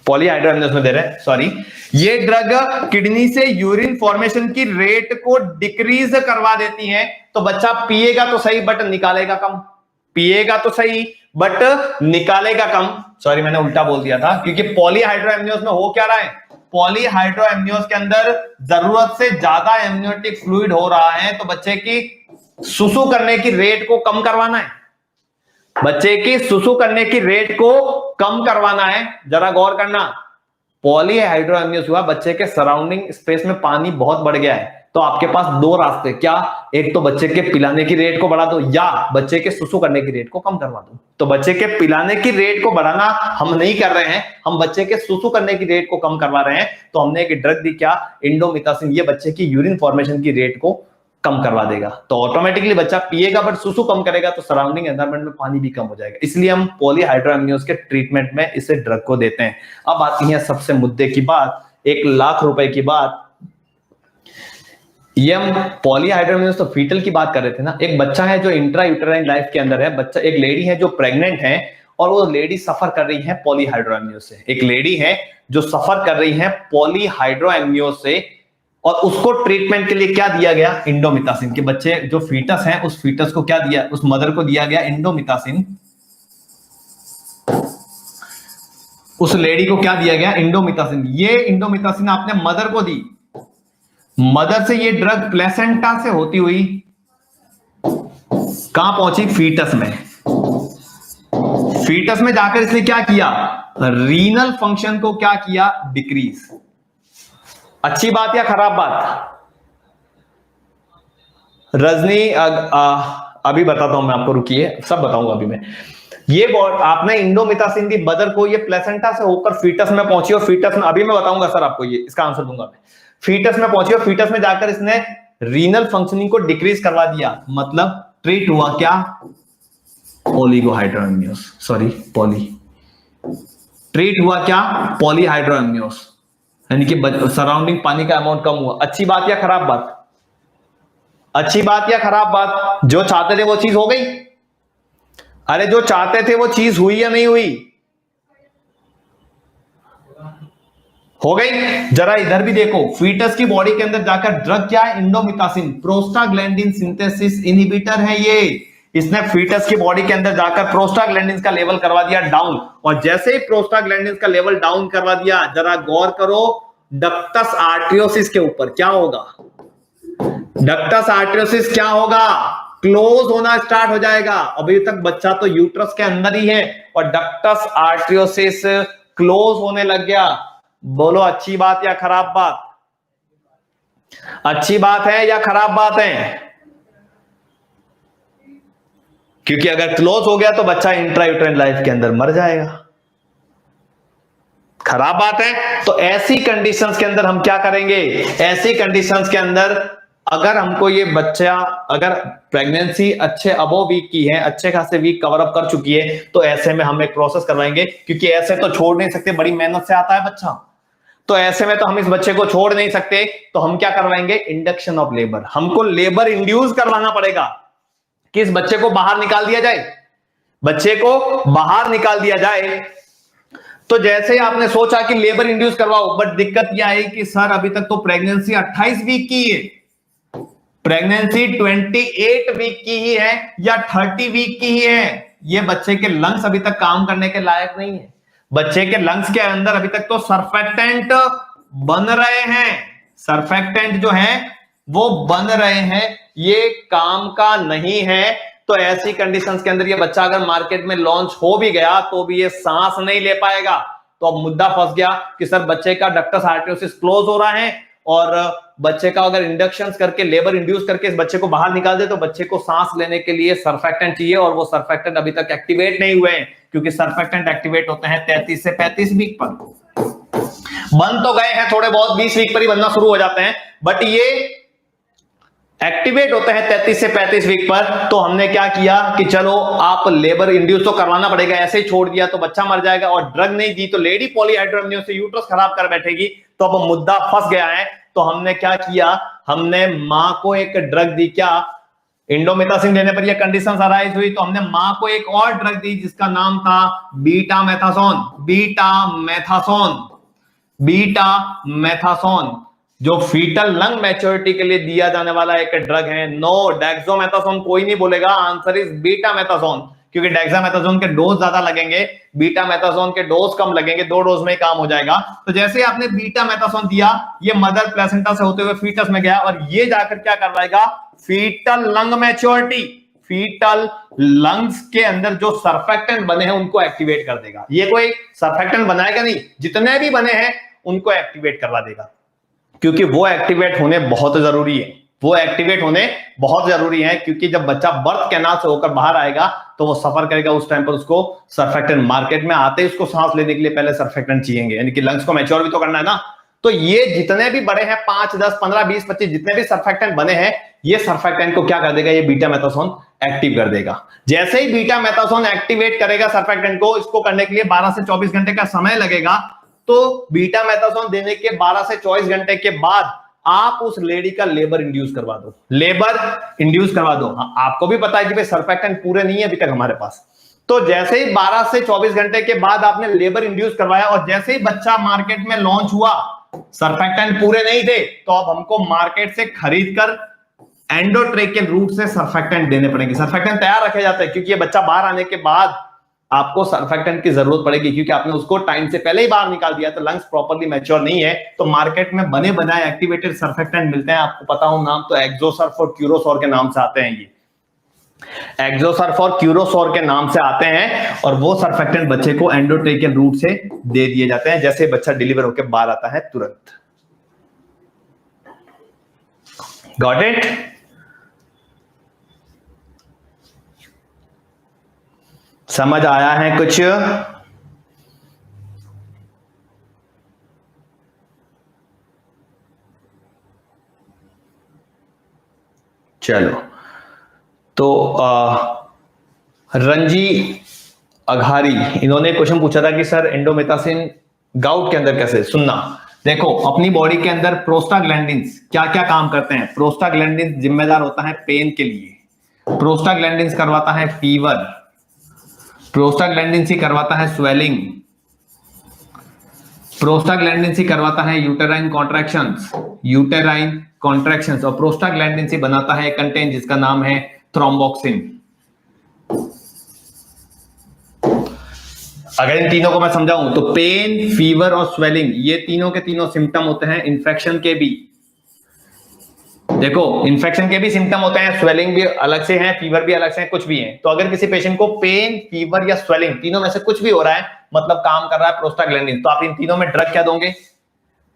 पॉलीहाइड्रोएमिनोस में दे रहे हैं, सॉरी। ये ड्रग किडनी से यूरिन फॉर्मेशन की रेट को डिक्रीज करवा देती हैं। तो बच्चा पिएगा तो सही बट निकालेगा कम, पिएगा तो सही बट निकालेगा कम। सॉरी मैंने उल्टा बोल दिया था, क्योंकि पॉलीहाइड्रोएमिनोस में हो क्या रहा है, पॉलीहाइड्रोएमिनोस के अंदर जरूरत से ज्यादा एमनियोटिक फ्लूइड हो रहा है, तो बच्चे की सुसु करने की रेट को कम करवाना है, बच्चे की सुसु करने की रेट को कम करवाना है। जरा गौर करना, पॉलीहाइड्रोएमिनोस हुआ, बच्चे के सराउंडिंग स्पेस में पानी बहुत बढ़ गया है, तो आपके पास दो रास्ते, क्या, एक तो बच्चे के पिलाने की रेट को बढ़ा दो या बच्चे के सुसु करने की रेट को कम करवा दो। तो बच्चे के पिलाने की रेट को बढ़ाना हम नहीं कर रहे हैं, हम बच्चे के सुसु करने की रेट को कम करवा रहे हैं। तो हमने एक ड्रग दी, क्या, इंडोमिथासिन, ये बच्चे की यूरिन फॉर्मेशन की रेट को कम करवा देगा। तो ऑटोमेटिकली बच्चा पिएगा बट सुसु कम करेगा, तो सराउंडिंग एनवायरनमेंट में पानी भी कम हो जाएगा। इसलिए हम पॉलीहाइड्रोएमिनोस के ट्रीटमेंट में इसे ड्रग को देते हैं। अब आती है सबसे मुद्दे की बात, 1 लाख रुपए की बात। ये हम पॉलीहाइड्रोएमिनोस तो फीटल की बात कर रहे थे ना। एक बच्चा है जो इंट्रा यूटेराइन लाइफ के अंदर है, बच्चा, एक लेडी है जो प्रेग्नेंट है और वो लेडी सफर कर रही है पॉलीहाइड्रोएमिनोस से। एक लेडी है जो सफर कर रही है पॉलीहाइड्रोएमिनोस से, और उसको ट्रीटमेंट के लिए क्या दिया गया, इंडोमिथासिन। के बच्चे जो फीटस है, उस फीटस को क्या दिया, उस मदर को दिया गया इंडोमिथासिन। उस लेडी को क्या दिया गया, इंडोमिथासिन। ये इंडोमिथासिन आपने मदर को दी, मदर से ये ड्रग प्लेसेंटा से होती हुई कहां पहुंची, फीटस में। फीटस में जाकर इसने क्या किया, रीनल फंक्शन को क्या किया, डिक्रीज। अच्छी बात या खराब बात, रजनी? अभी बताता हूं मैं आपको, रुकिए, सब बताऊंगा अभी मैं। ये आपने इंडोमिथासिन दी मदर को, ये प्लेसेंटा से होकर फीटस में पहुंची, और फीटस में, अभी मैं बताऊंगा सर आपको, ये इसका आंसर दूंगा मैं। फीटस में पहुंची और फीटस में जाकर इसने रीनल फंक्शनिंग को डिक्रीज करवा दिया। मतलब ट्रीट हुआ क्या, ओलिगोहाइड्रोएमिनोस, सॉरी ट्रीट हुआ क्या, पॉलीहाइड्रोएमिनोस, यानी कि सराउंडिंग पानी का अमाउंट कम हुआ। अच्छी बात या खराब बात, अच्छी बात या खराब बात? जो चाहते थे वो चीज हो गई। अरे जो चाहते थे वो चीज हुई या नहीं हुई, हो गई। जरा इधर भी देखो, फीटस की बॉडी के अंदर जाकर ड्रग क्या है, इंडोमिथासिन, प्रोस्टाग्लैंडिन सिंथेसिस इनहिबिटर है ये। इसने फीटस की बॉडी के अंदर जाकर प्रोस्टाग्लैंडिन का लेवल करवा दिया डाउन, और जैसे ही प्रोस्टाग्लैंडिन का लेवल डाउन करवा दिया, जरा गौर करो, डक्टस आर्टियोसिस के ऊपर क्या होगा, डक्टस आर्टियोसिस क्या होगा, क्लोज होना स्टार्ट हो जाएगा। अभी तक बच्चा तो यूट्रस के अंदर ही है और डक्टस आर्टियोसिस क्लोज होने लग गया। बोलो अच्छी बात या खराब बात, अच्छी बात है या खराब बात है? क्योंकि अगर क्लोज हो गया तो बच्चा इंट्रायूटेराइन लाइफ के अंदर मर जाएगा। खराब बात है। तो ऐसी कंडीशंस के अंदर हम क्या करेंगे, ऐसी कंडीशंस के अंदर अगर हमको ये बच्चा, अगर प्रेगनेंसी अच्छे अबव वीक की है, अच्छे खासे वीक कवर अप कर चुकी है, तो ऐसे में हम एक प्रोसेस करवाएंगे, क्योंकि ऐसे तो छोड़ नहीं सकते, बड़ी मेहनत से आता है बच्चा, तो ऐसे में तो हम इस बच्चे को छोड़ नहीं सकते। तो हम क्या करवाएंगे, इंडक्शन ऑफ लेबर। हमको लेबर इंड्यूस करवाना पड़ेगा कि इस बच्चे को बाहर निकाल दिया जाए, बच्चे को बाहर निकाल दिया जाए। तो जैसे ही आपने सोचा कि लेबर इंड्यूस करवाओ, बट दिक्कत यह है कि सर अभी तक तो प्रेगनेंसी 28 वीक की है, प्रेगनेंसी 28 वीक की ही है या 30 वीक की ही है, ये बच्चे के लंग्स अभी तक काम करने के लायक नहीं है। बच्चे के लंग्स के अंदर अभी तक तो सर्फेक्टेंट बन रहे हैं, सर्फेक्टेंट जो है वो बन रहे हैं, ये काम का नहीं है। तो ऐसी कंडीशंस के अंदर ये बच्चा अगर मार्केट में लॉन्च हो भी गया तो भी ये सांस नहीं ले पाएगा। तो अब मुद्दा फंस गया कि सर बच्चे का डक्टस आर्टियोसिस क्लोज हो रहा है, और बच्चे का अगर इंडक्शन करके, लेबर इंड्यूस करके इस बच्चे को बाहर निकाल दे, तो बच्चे को सांस लेने के लिए सर्फेक्टेंट चाहिए, और वो सर्फेक्टेंट अभी तक एक्टिवेट नहीं हुए हैं, क्योंकि सर्फेक्टेंट एक्टिवेट होते हैं 33 से 35 वीक पर। बन तो गए हैं थोड़े बहुत, 20 वीक पर ही बनना शुरू हो जाते हैं, बट ये एक्टिवेट होते हैं 33 से 35 वीक पर। तो हमने क्या किया कि चलो आप लेबर इंड्यूस तो करवाना पड़ेगा, ऐसे ही छोड़ दिया तो बच्चा मर जाएगा, और ड्रग नहीं दी तो लेडी पॉलीहाइड्रोमनियों से यूट्रस खराब कर बैठेगी। तो अब मुद्दा फंस गया है। तो हमने क्या किया, हमने मां को एक ड्रग दी, क्या, इंडोमेथासिन देने पर यह कंडीशन अराइज हुई, तो हमने मां को एक और ड्रग दी जिसका नाम था बीटा मैथासोन। बीटा मैथासोन, बीटा मैथासोन जो फीटल लंग मैच्योरिटी के लिए दिया जाने वाला एक ड्रग है। नो डेक्सामेथासोन कोई नहीं बोलेगा, आंसर इज बीटा मैथासोन, क्योंकि डेक्सामेथासोन के डोज ज्यादा लगेंगे, बीटा मैथासोन के डोज कम लगेंगे, 2 डोज में ही काम हो जाएगा। तो जैसे आपने बीटा मैथासोन दिया, ये मदर प्लेसेंटा से होते हुए फीटस में गया, और ये जाकर क्या करवाएगा, fetal lung maturity, fetal lungs के अंदर जो सर्फेक्टेंट बने हैं उनको एक्टिवेट कर देगा। ये कोई सर्फेक्टेंट बनाएगा नहीं, जितने भी बने हैं उनको एक्टिवेट करवा देगा, क्योंकि वो एक्टिवेट होने बहुत जरूरी है, वो एक्टिवेट होने बहुत जरूरी है, क्योंकि जब बच्चा बर्थ कैनाल से होकर बाहर आएगा तो वो सफर करेगा, उस टाइम पर उसको सर्फेक्टेंट, मार्केट में आते ही उसको सांस लेने के लिए पहले सर्फेक्टेंट चाहिए, यानी कि लंग्स को मैच्योर भी तो करना है ना। तो ये जितने भी बड़े हैं 5, 10, 15, 20, 25 जितने भी सर्फेक्टेंट बने हैं, ये सर्फेक्टेंट को क्या कर देगा, ये बीटा मैथासोन एक्टिव कर देगा। जैसे ही बीटा मैथासोन एक्टिवेट करेगा सर्फेक्टेंट को, इसको करने के लिए 12 से 24 घंटे का समय लगेगा। तो बीटा मैथासोन देने के 12 से 24 घंटे के बाद आप उस लेडी का लेबर इंड्यूस करवा दो, लेबर इंड्यूस करवा दो। आपको भी पता है कि भाई सर्फेक्टेंट पूरे नहीं है अभी तक हमारे पास। तो जैसे ही 12 से 24 घंटे के बाद आपने लेबर इंड्यूस करवाया, और जैसे ही बच्चा मार्केट में लॉन्च हुआ, सर्फेक्टेंट पूरे नहीं थे, तो अब हमको मार्केट से खरीद कर एंडोट्रेकियल रूट से सर्फेक्टेंट देने पड़ेंगे। सर्फेक्टेंट तैयार रखे जाते हैं, क्योंकि ये बच्चा बाहर आने के बाद आपको सर्फेक्टेंट की जरूरत पड़ेगी, क्योंकि आपने उसको टाइम से पहले ही बाहर निकाल दिया, तो लंग्स प्रॉपर्ली मैच्योर नहीं है। तो मार्केट में बने बनाए एक्टिवेटेड सर्फेक्टेंट मिलते हैं, आपको पता हो नाम, तो एक्सोसर्फ और क्यूरोसोर के नाम से आते हैं। ये एक्सोसर्फ और क्यूरोसोर के नाम से आते हैं, और वो सर्फेक्टेंट बच्चे को एंडोट्रेकियल रूट से दे दिए जाते हैं जैसे बच्चा डिलीवर होकर बाहर आता है तुरंत। Got it? समझ आया है कुछ? चलो, तो रंजी अघारी, इन्होंने क्वेश्चन पूछा था कि सर एंडोमेथासिन गाउट के अंदर कैसे। सुनना, देखो अपनी बॉडी के अंदर प्रोस्टाग्लैंडिन्स क्या क्या काम करते हैं। प्रोस्टाग्लैंडिन्स जिम्मेदार होता है पेन के लिए, प्रोस्टाग्लैंडिन्स करवाता है फीवर, प्रोस्टाग्लैंडिन्स ही करवाता है स्वेलिंग, प्रोस्टाग्लैंडिन्स ही करवाता है यूटेराइन कॉन्ट्रैक्शंस, यूटेराइन कॉन्ट्रैक्शंस, और प्रोस्टाग्लैंडिन्स ही बनाता है कंटेंट जिसका नाम है थ्रोम्बोक्सिन। अगर इन तीनों को मैं समझाऊं तो पेन, फीवर और स्वेलिंग, ये तीनों के तीनों सिम्टम होते हैं इन्फेक्शन के भी। देखो इन्फेक्शन के भी सिम्टम होते हैं, स्वेलिंग भी अलग से है, फीवर भी अलग से है, कुछ भी है। तो अगर किसी पेशेंट को पेन, फीवर या स्वेलिंग तीनों में से कुछ भी हो रहा है, मतलब काम कर रहा है प्रोस्टाग्लैंडिन, तो आप इन तीनों में ड्रग क्या दोगे?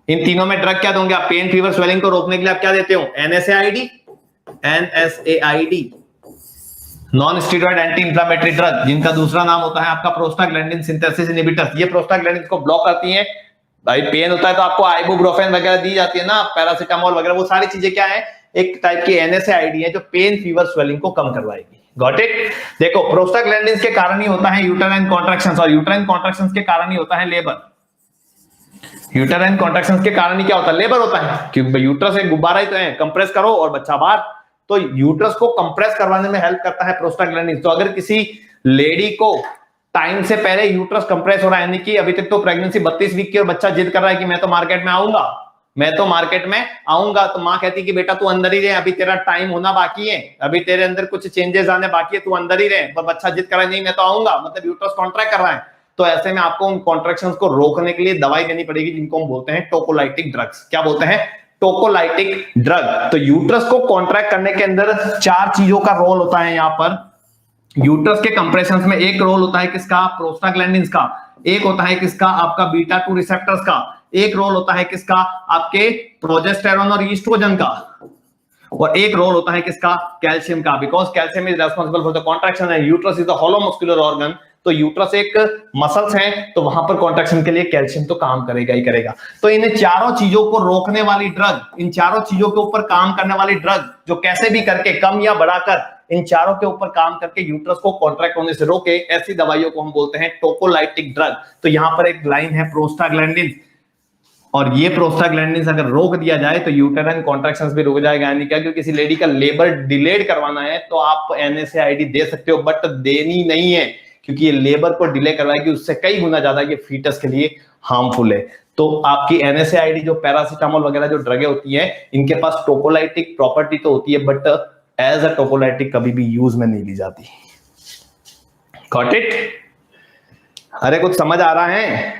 इन तीनों में ड्रग क्या दोगे आप? पेन, फीवर, स्वेलिंग को रोकने के लिए आप क्या देते हो? NSAID, NSAID, non steroid anti inflammatory drug, जिनका दूसरा नाम होता है आपका प्रोस्टाग्लैंडिन सिंथेसिस इनहिबिटर्स। ये प्रोस्टाग्लैंडिन को ब्लॉक करती हैं। भाई पेन होता है तो आपको आइबुप्रोफेन वगैरह दी जाती है ना, पैरासिटामोल वगैरह, वो सारी चीजें क्या है, एक टाइप की NSAID है जो पेन, फीवर, स्वेलिंग को कम करवाएगी। Got it? देखो प्रोस्टाग्लैंडिन के कारण ही होता है यूटेराइन कॉन्ट्रैक्शंस, और यूटेराइन कॉन्ट्रैक्शंस के कारण ही होता है लेबर। यूटेराइन कॉन्ट्रैक्शंस के कारण ही क्या होता है? लेबर होता है, क्योंकि यूट्रस एक गुब्बारा ही तो है, कंप्रेस करो और बच्चा बाहर। तो यूट्रस को कंप्रेस करवाने में हेल्प करता है प्रोस्टाग्लैंडिन। तो अगर किसी लेडी को टाइम से पहले यूट्रस कंप्रेस हो रहा है, यानी कि अभी तक तो प्रेगनेंसी 32 वीक की, और बच्चा जिद कर रहा है कि मैं तो मार्केट में आऊंगा, मैं तो मार्केट में आऊंगा, तो मां कहती कि बेटा तू अंदर ही रहे, अभी तेरा टाइम होना बाकी है, अभी तेरे अंदर कुछ चेंजेस आने बाकी है, तू अंदर ही रहे। पर बच्चा जिद कर रहा है नहीं मैं तो आऊंगा, मतलब यूट्रस कॉन्ट्रैक्ट कर रहा है। तो ऐसे में आपको उन कॉन्ट्रैक्शंस को रोकने के लिए दवाई देनी पड़ेगी, जिनको हम बोलते हैं टोकोलाइटिक ड्रग्स। क्या बोलते हैं? टोकोलाइटिक ड्रग। तो यूट्रस को कॉन्ट्रैक्ट करने के अंदर 4 चीजों का रोल होता है। यहां पर यूट्रस के कंप्रेशंस में एक रोल होता है किसका? प्रोस्टाग्लैंडिन्स का। एक होता है किसका? आपका बीटा 2 रिसेप्टर्स का। एक रोल होता है किसका? आपके प्रोजेस्टेरोन और ईस्ट्रोजन का। और एक रोल होता है किसका? कैल्शियम का, because calcium is responsible for the contraction and uterus is the hollow muscular organ तो यूट्रस एक मसल्स है, तो वहां पर कॉन्ट्रैक्शन के लिए कैल्शियम तो काम करेगा ही करेगा। तो इन चारों चीजों को रोकने वाली ड्रग, इन चारों चीजों के ऊपर काम करने वाली ड्रग जो कैसे भी करके कम या बढ़ाकर इन चारों के ऊपर काम करके यूट्रस को कॉन्ट्रैक्ट होने से रोके, ऐसी दवाइयों को हम बोलते हैं टोकोलाइटिक ड्रग। तो यहां पर एक लाइन है प्रोस्टाग्लैंडिन, और ये प्रोस्टाग्लैंडिन अगर रोक दिया जाए तो यूटेराइन कॉन्ट्रैक्शंस भी रुक जाएगा। यानी क्या, क्योंकि किसी लेडी का लेबर डिलेड करवाना है तो आप NSAID दे सकते हो, बट देनी नहीं है, क्योंकि ये लेबर को डिले करवाएगी, उससे कई गुना ज्यादा ये फीटस के लिए हार्मफुल है। तो आपकी NSAID जो पैरासिटामोल वगैरह जो ड्रगे होती हैं, इनके पास टोकोलाइटिक प्रॉपर्टी तो होती है, बट एज अ टोकोलाइटिक कभी भी यूज में नहीं ली जाती। Got it? अरे कुछ समझ आ रहा है?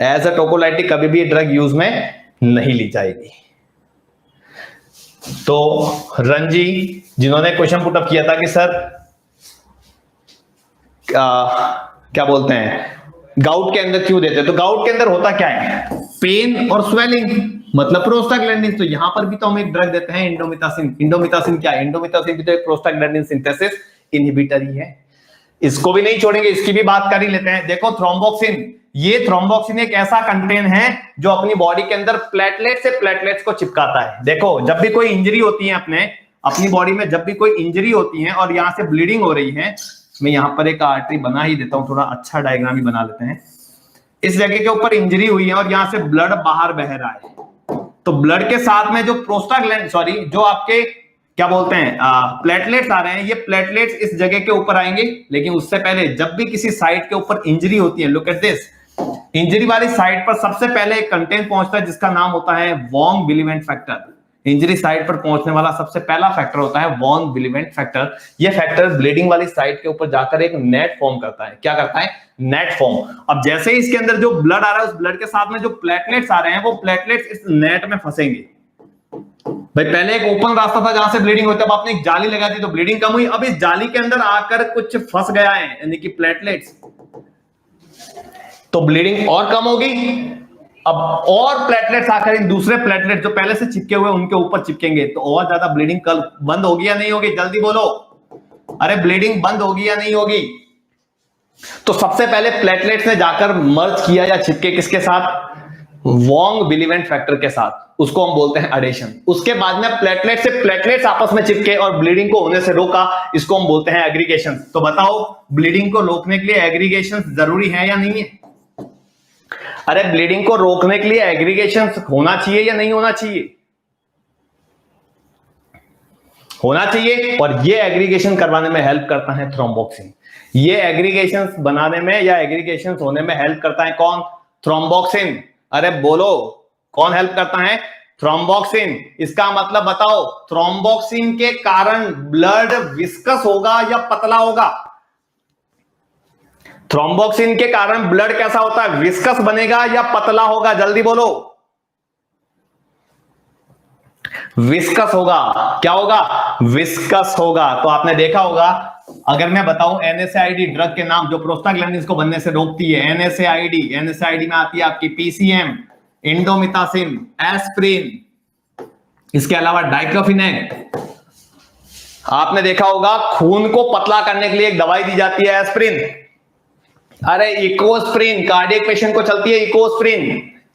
एज अ टोकोलाइटिक कभी भी ड्रग यूज में नहीं ली जाएगी। तो रंजी जिन्होंने क्वेश्चन पुटअप किया था कि सर क्या बोलते हैं गाउट के अंदर क्यों देते, तो गाउट के अंदर होता क्या है, पेन और स्वेलिंग, मतलब प्रोस्टाग्लैंडिन। तो यहां पर भी तो हम एक ड्रग देते हैं इंडोमिथासिन। इंडोमिथासिन क्या है? इंडोमिथासिन भी तो एक प्रोस्टाग्लैंडिन सिंथेसिस इनहिबिटर ही है। इसको भी नहीं छोड़ेंगे, इसकी भी बात कर ही लेते हैं। देखो थ्रोम्बोक्सिन, ये थ्रोम्बोक्सिन एक ऐसा कंटेन है जो अपनी बॉडी के अंदर प्लेटलेट से प्लेटलेट्स को चिपकाता है। देखो जब भी कोई इंजरी होती है अपनी बॉडी में, जब भी कोई इंजरी होती है और यहां से ब्लीडिंग हो रही है, मैं यहां पर एक आर्टरी बना ही देता हूं, थोड़ा अच्छा डायग्राम ही बना लेते हैं। इस जगह के ऊपर इंजरी हुई है और यहां से ब्लड बाहर बह रहा है, तो ब्लड के साथ में जो जो आपके क्या बोलते हैं प्लेटलेट्स आ रहे हैं, ये प्लेटलेट्स इस जगह के ऊपर आएंगे। लेकिन उससे पहले जब भी किसी साइट के ऊपर इंजरी होती है, लुक एट दिस, इंजरी वाली साइट पर सबसे पहले एक कंटेंट पहुंचता है जिसका नाम होता है वॉन बिलीवेंट फैक्टर। इंजरी साइट पर पहुंचने वाला सबसे पहला फैक्टर होता है वॉन बिलीवेंट फैक्टर। यह फैक्टर ब्लीडिंग वाली साइट के ऊपर जाकर एक नेट फॉर्म करता है। क्या करता है? Net form. अब जैसे ही इसके अंदर जो ब्लड आ रहा है, उस ब्लड के साथ में जो प्लेटलेट्स आ रहे हैं, वो प्लेटलेट्स इस नेट में फंसेंगे। भाई पहले एक ओपन रास्ता था जहां से ब्लीडिंग होती है, अब आपने एक जाली लगा दी तो ब्लीडिंग कम हुई। अब इस जाली के अंदर आकर कुछ फंस गया है, यानी कि प्लेटलेट्स, तो ब्लीडिंग और कम होगी। अब और प्लेटलेट्स आकर इन दूसरे प्लेटलेट जो पहले से चिपके हुए उनके ऊपर चिपकेंगे, तो और ज्यादा ब्लीडिंग कल बंद होगी या नहीं होगी? जल्दी बोलो, अरे ब्लीडिंग बंद होगी या नहीं होगी? तो सबसे पहले प्लेटलेट्स ने जाकर मर्ज किया या चिपके किसके साथ? वॉन्ग बिलीवेंट फैक्टर के साथ, उसको हम बोलते हैं एडेशन। उसके बाद में प्लेटलेट से प्लेटलेट्स आपस में चिपके और ब्लीडिंग को होने से रोका, इसको हम बोलते हैं एग्रीगेशन। तो बताओ ब्लीडिंग को रोकने के लिए एग्रीगेशन जरूरी है या नहीं है? अरे ब्लीडिंग को रोकने के लिए एग्रीगेशन होना चाहिए या नहीं होना चाहिए? होना चाहिए। और ये एग्रीगेशन करवाने में हेल्प करता है थ्रोम्बोक्सिन। ये एग्रीगेशन बनाने में या एग्रीगेशन होने में हेल्प करता है कौन? थ्रोम्बोक्सिन। अरे बोलो, कौन हेल्प करता है? थ्रोम्बोक्सिन। इसका मतलब बताओ, थ्रोम्बोक्सिन के कारण ब्लड विस्कस होगा या पतला होगा? थ्रोम्बोक्सिन के कारण ब्लड कैसा होता है? विस्कस बनेगा या पतला होगा? जल्दी बोलो। विस्कस होगा। क्या होगा? विस्कस होगा। तो आपने देखा होगा, अगर मैं बताऊं NSAID ड्रग के नाम जो प्रोस्टाग्लैंडिन को बनने से रोकती है, NSAID में आती है आपकी PCM, इंडोमिथासिन, एस्प्रिन, इसके अलावा डाइक्लोफिनेक। आपने देखा होगा खून को पतला करने के लिए एक दवाई दी जाती है एस्प्रिन। अरे इकोस्प्रिन, कार्डियक पेशेंट को चलती है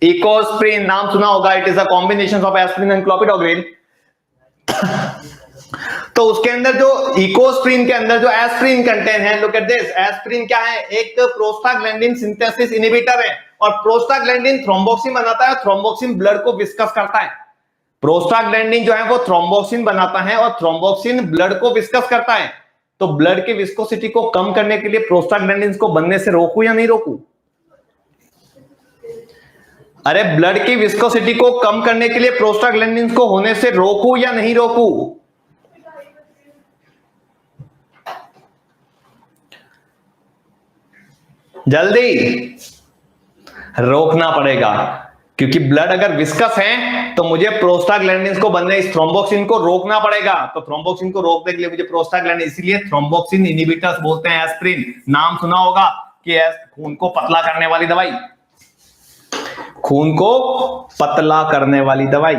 इकोस्प्रिन नाम सुना होगा। It is a combination of aspirin and clopidogrel. तो उसके अंदर जो इकोस्प्रिन के अंदर जो एस्प्रिन कंटेन है, लुक एट दिस, एस्प्रिन क्या है? एक प्रोस्टाग्लैंडिन सिंथेसिस इनहिबिटर है, और प्रोस्टाग्लैंडिन थ्रोम्बोक्सिन बनाता है। थ्रोम्बोक्सिन ब्लड को विस्कस करता है। प्रोस्टाग्लैंडिन जो है वो थ्रोम्बोक्सिन बनाता है और थ्रोम्बोक्सिन ब्लड को विस्कस करता है। तो ब्लड की विस्कोसिटी को कम करने के लिए प्रोस्टाग्लैंडिन को बनने से रोकू या नहीं रोकू? अरे ब्लड की विस्कोसिटी को कम करने के लिए प्रोस्टाग्लैंडिन को होने से रोकू या नहीं रोकू? जल्दी, रोकना पड़ेगा, क्योंकि ब्लड अगर विस्कस है तो मुझे प्रोस्टाग्लैंडिन को बनने, इस थ्रोम्बोक्सिन को रोकना पड़ेगा। तो थ्रोम्बोक्सिन को रोकने के लिए मुझे प्रोस्टाग्लैंडिन, इसीलिए थ्रोम्बोक्सिन इनहिबिटर्स बोलते हैं एस्प्रिन। नाम सुना होगा कि खून को पतला करने वाली दवाई, खून को पतला करने वाली दवाई।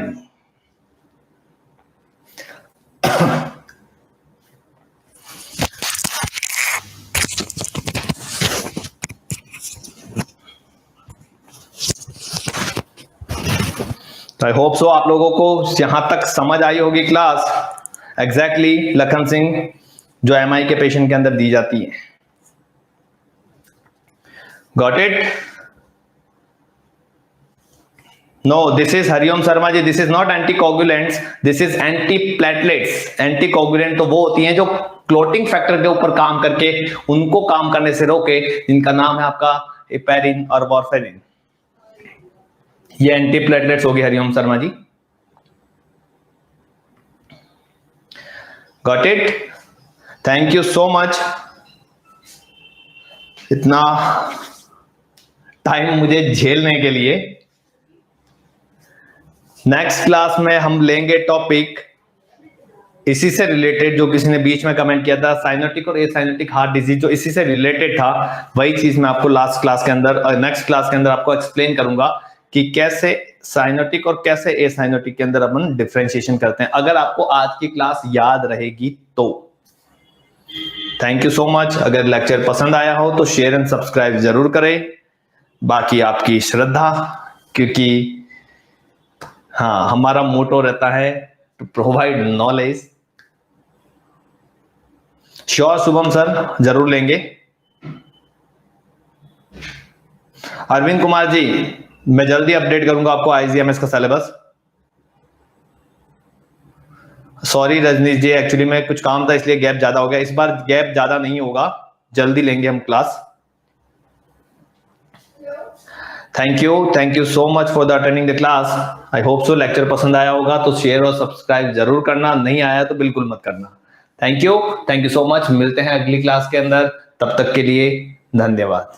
आई होप सो आप लोगों को यहां तक समझ आई होगी क्लास एग्जैक्टली लखन सिंह जो एमआई के पेशेंट के अंदर दी जाती है। Got it? No, this is Hariom Sharma ji, this is not anticoagulants, this is antiplatelets। Anticoagulant तो वो होती हैं जो क्लोटिंग फैक्टर के ऊपर काम करके उनको काम करने से रोके, जिनका नाम है आपका हेपेरिन और वारफेरिन। ये एंटीप्लेटलेट्स होगी Hariom Sharma ji. Got it? Thank you so much इतना टाइम मुझे झेलने के लिए। नेक्स्ट क्लास में हम लेंगे टॉपिक इसी से रिलेटेड, जो किसी ने बीच में कमेंट किया था, साइनोटिक और एसाइनोटिक हार्ट डिजीज, जो इसी से रिलेटेड था, वही चीज मैं आपको लास्ट क्लास के अंदर और नेक्स्ट क्लास के अंदर आपको एक्सप्लेन करूंगा कि कैसे साइनोटिक और कैसे एसाइनोटिक के अंदर अपन डिफरेंशिएशन करते हैं, अगर आपको आज की क्लास याद रहेगी तो। Thank you so much. अगर लेक्चर पसंद आया हो तो शेयर एंड सब्सक्राइब जरूर करें, बाकी आपकी श्रद्धा, क्योंकि हाँ हमारा मोटो रहता है to provide knowledge. Sure Shubham sir, जरूर लेंगे। अरविंद कुमार जी, मैं जल्दी अपडेट करूंगा आपको आईजीएमएस का सिलेबस। सॉरी रजनीश जी, एक्चुअली में कुछ काम था इसलिए गैप ज्यादा हो गया। इस बार गैप ज्यादा नहीं होगा, जल्दी लेंगे हम class. Thank you so much for the attending the class. I hope so lecture पसंद आया होगा तो शेयर और सब्सक्राइब जरूर करना, नहीं आया तो बिल्कुल मत करना। Thank you so much. मिलते हैं अगली क्लास के अंदर, तब तक के लिए धन्यवाद।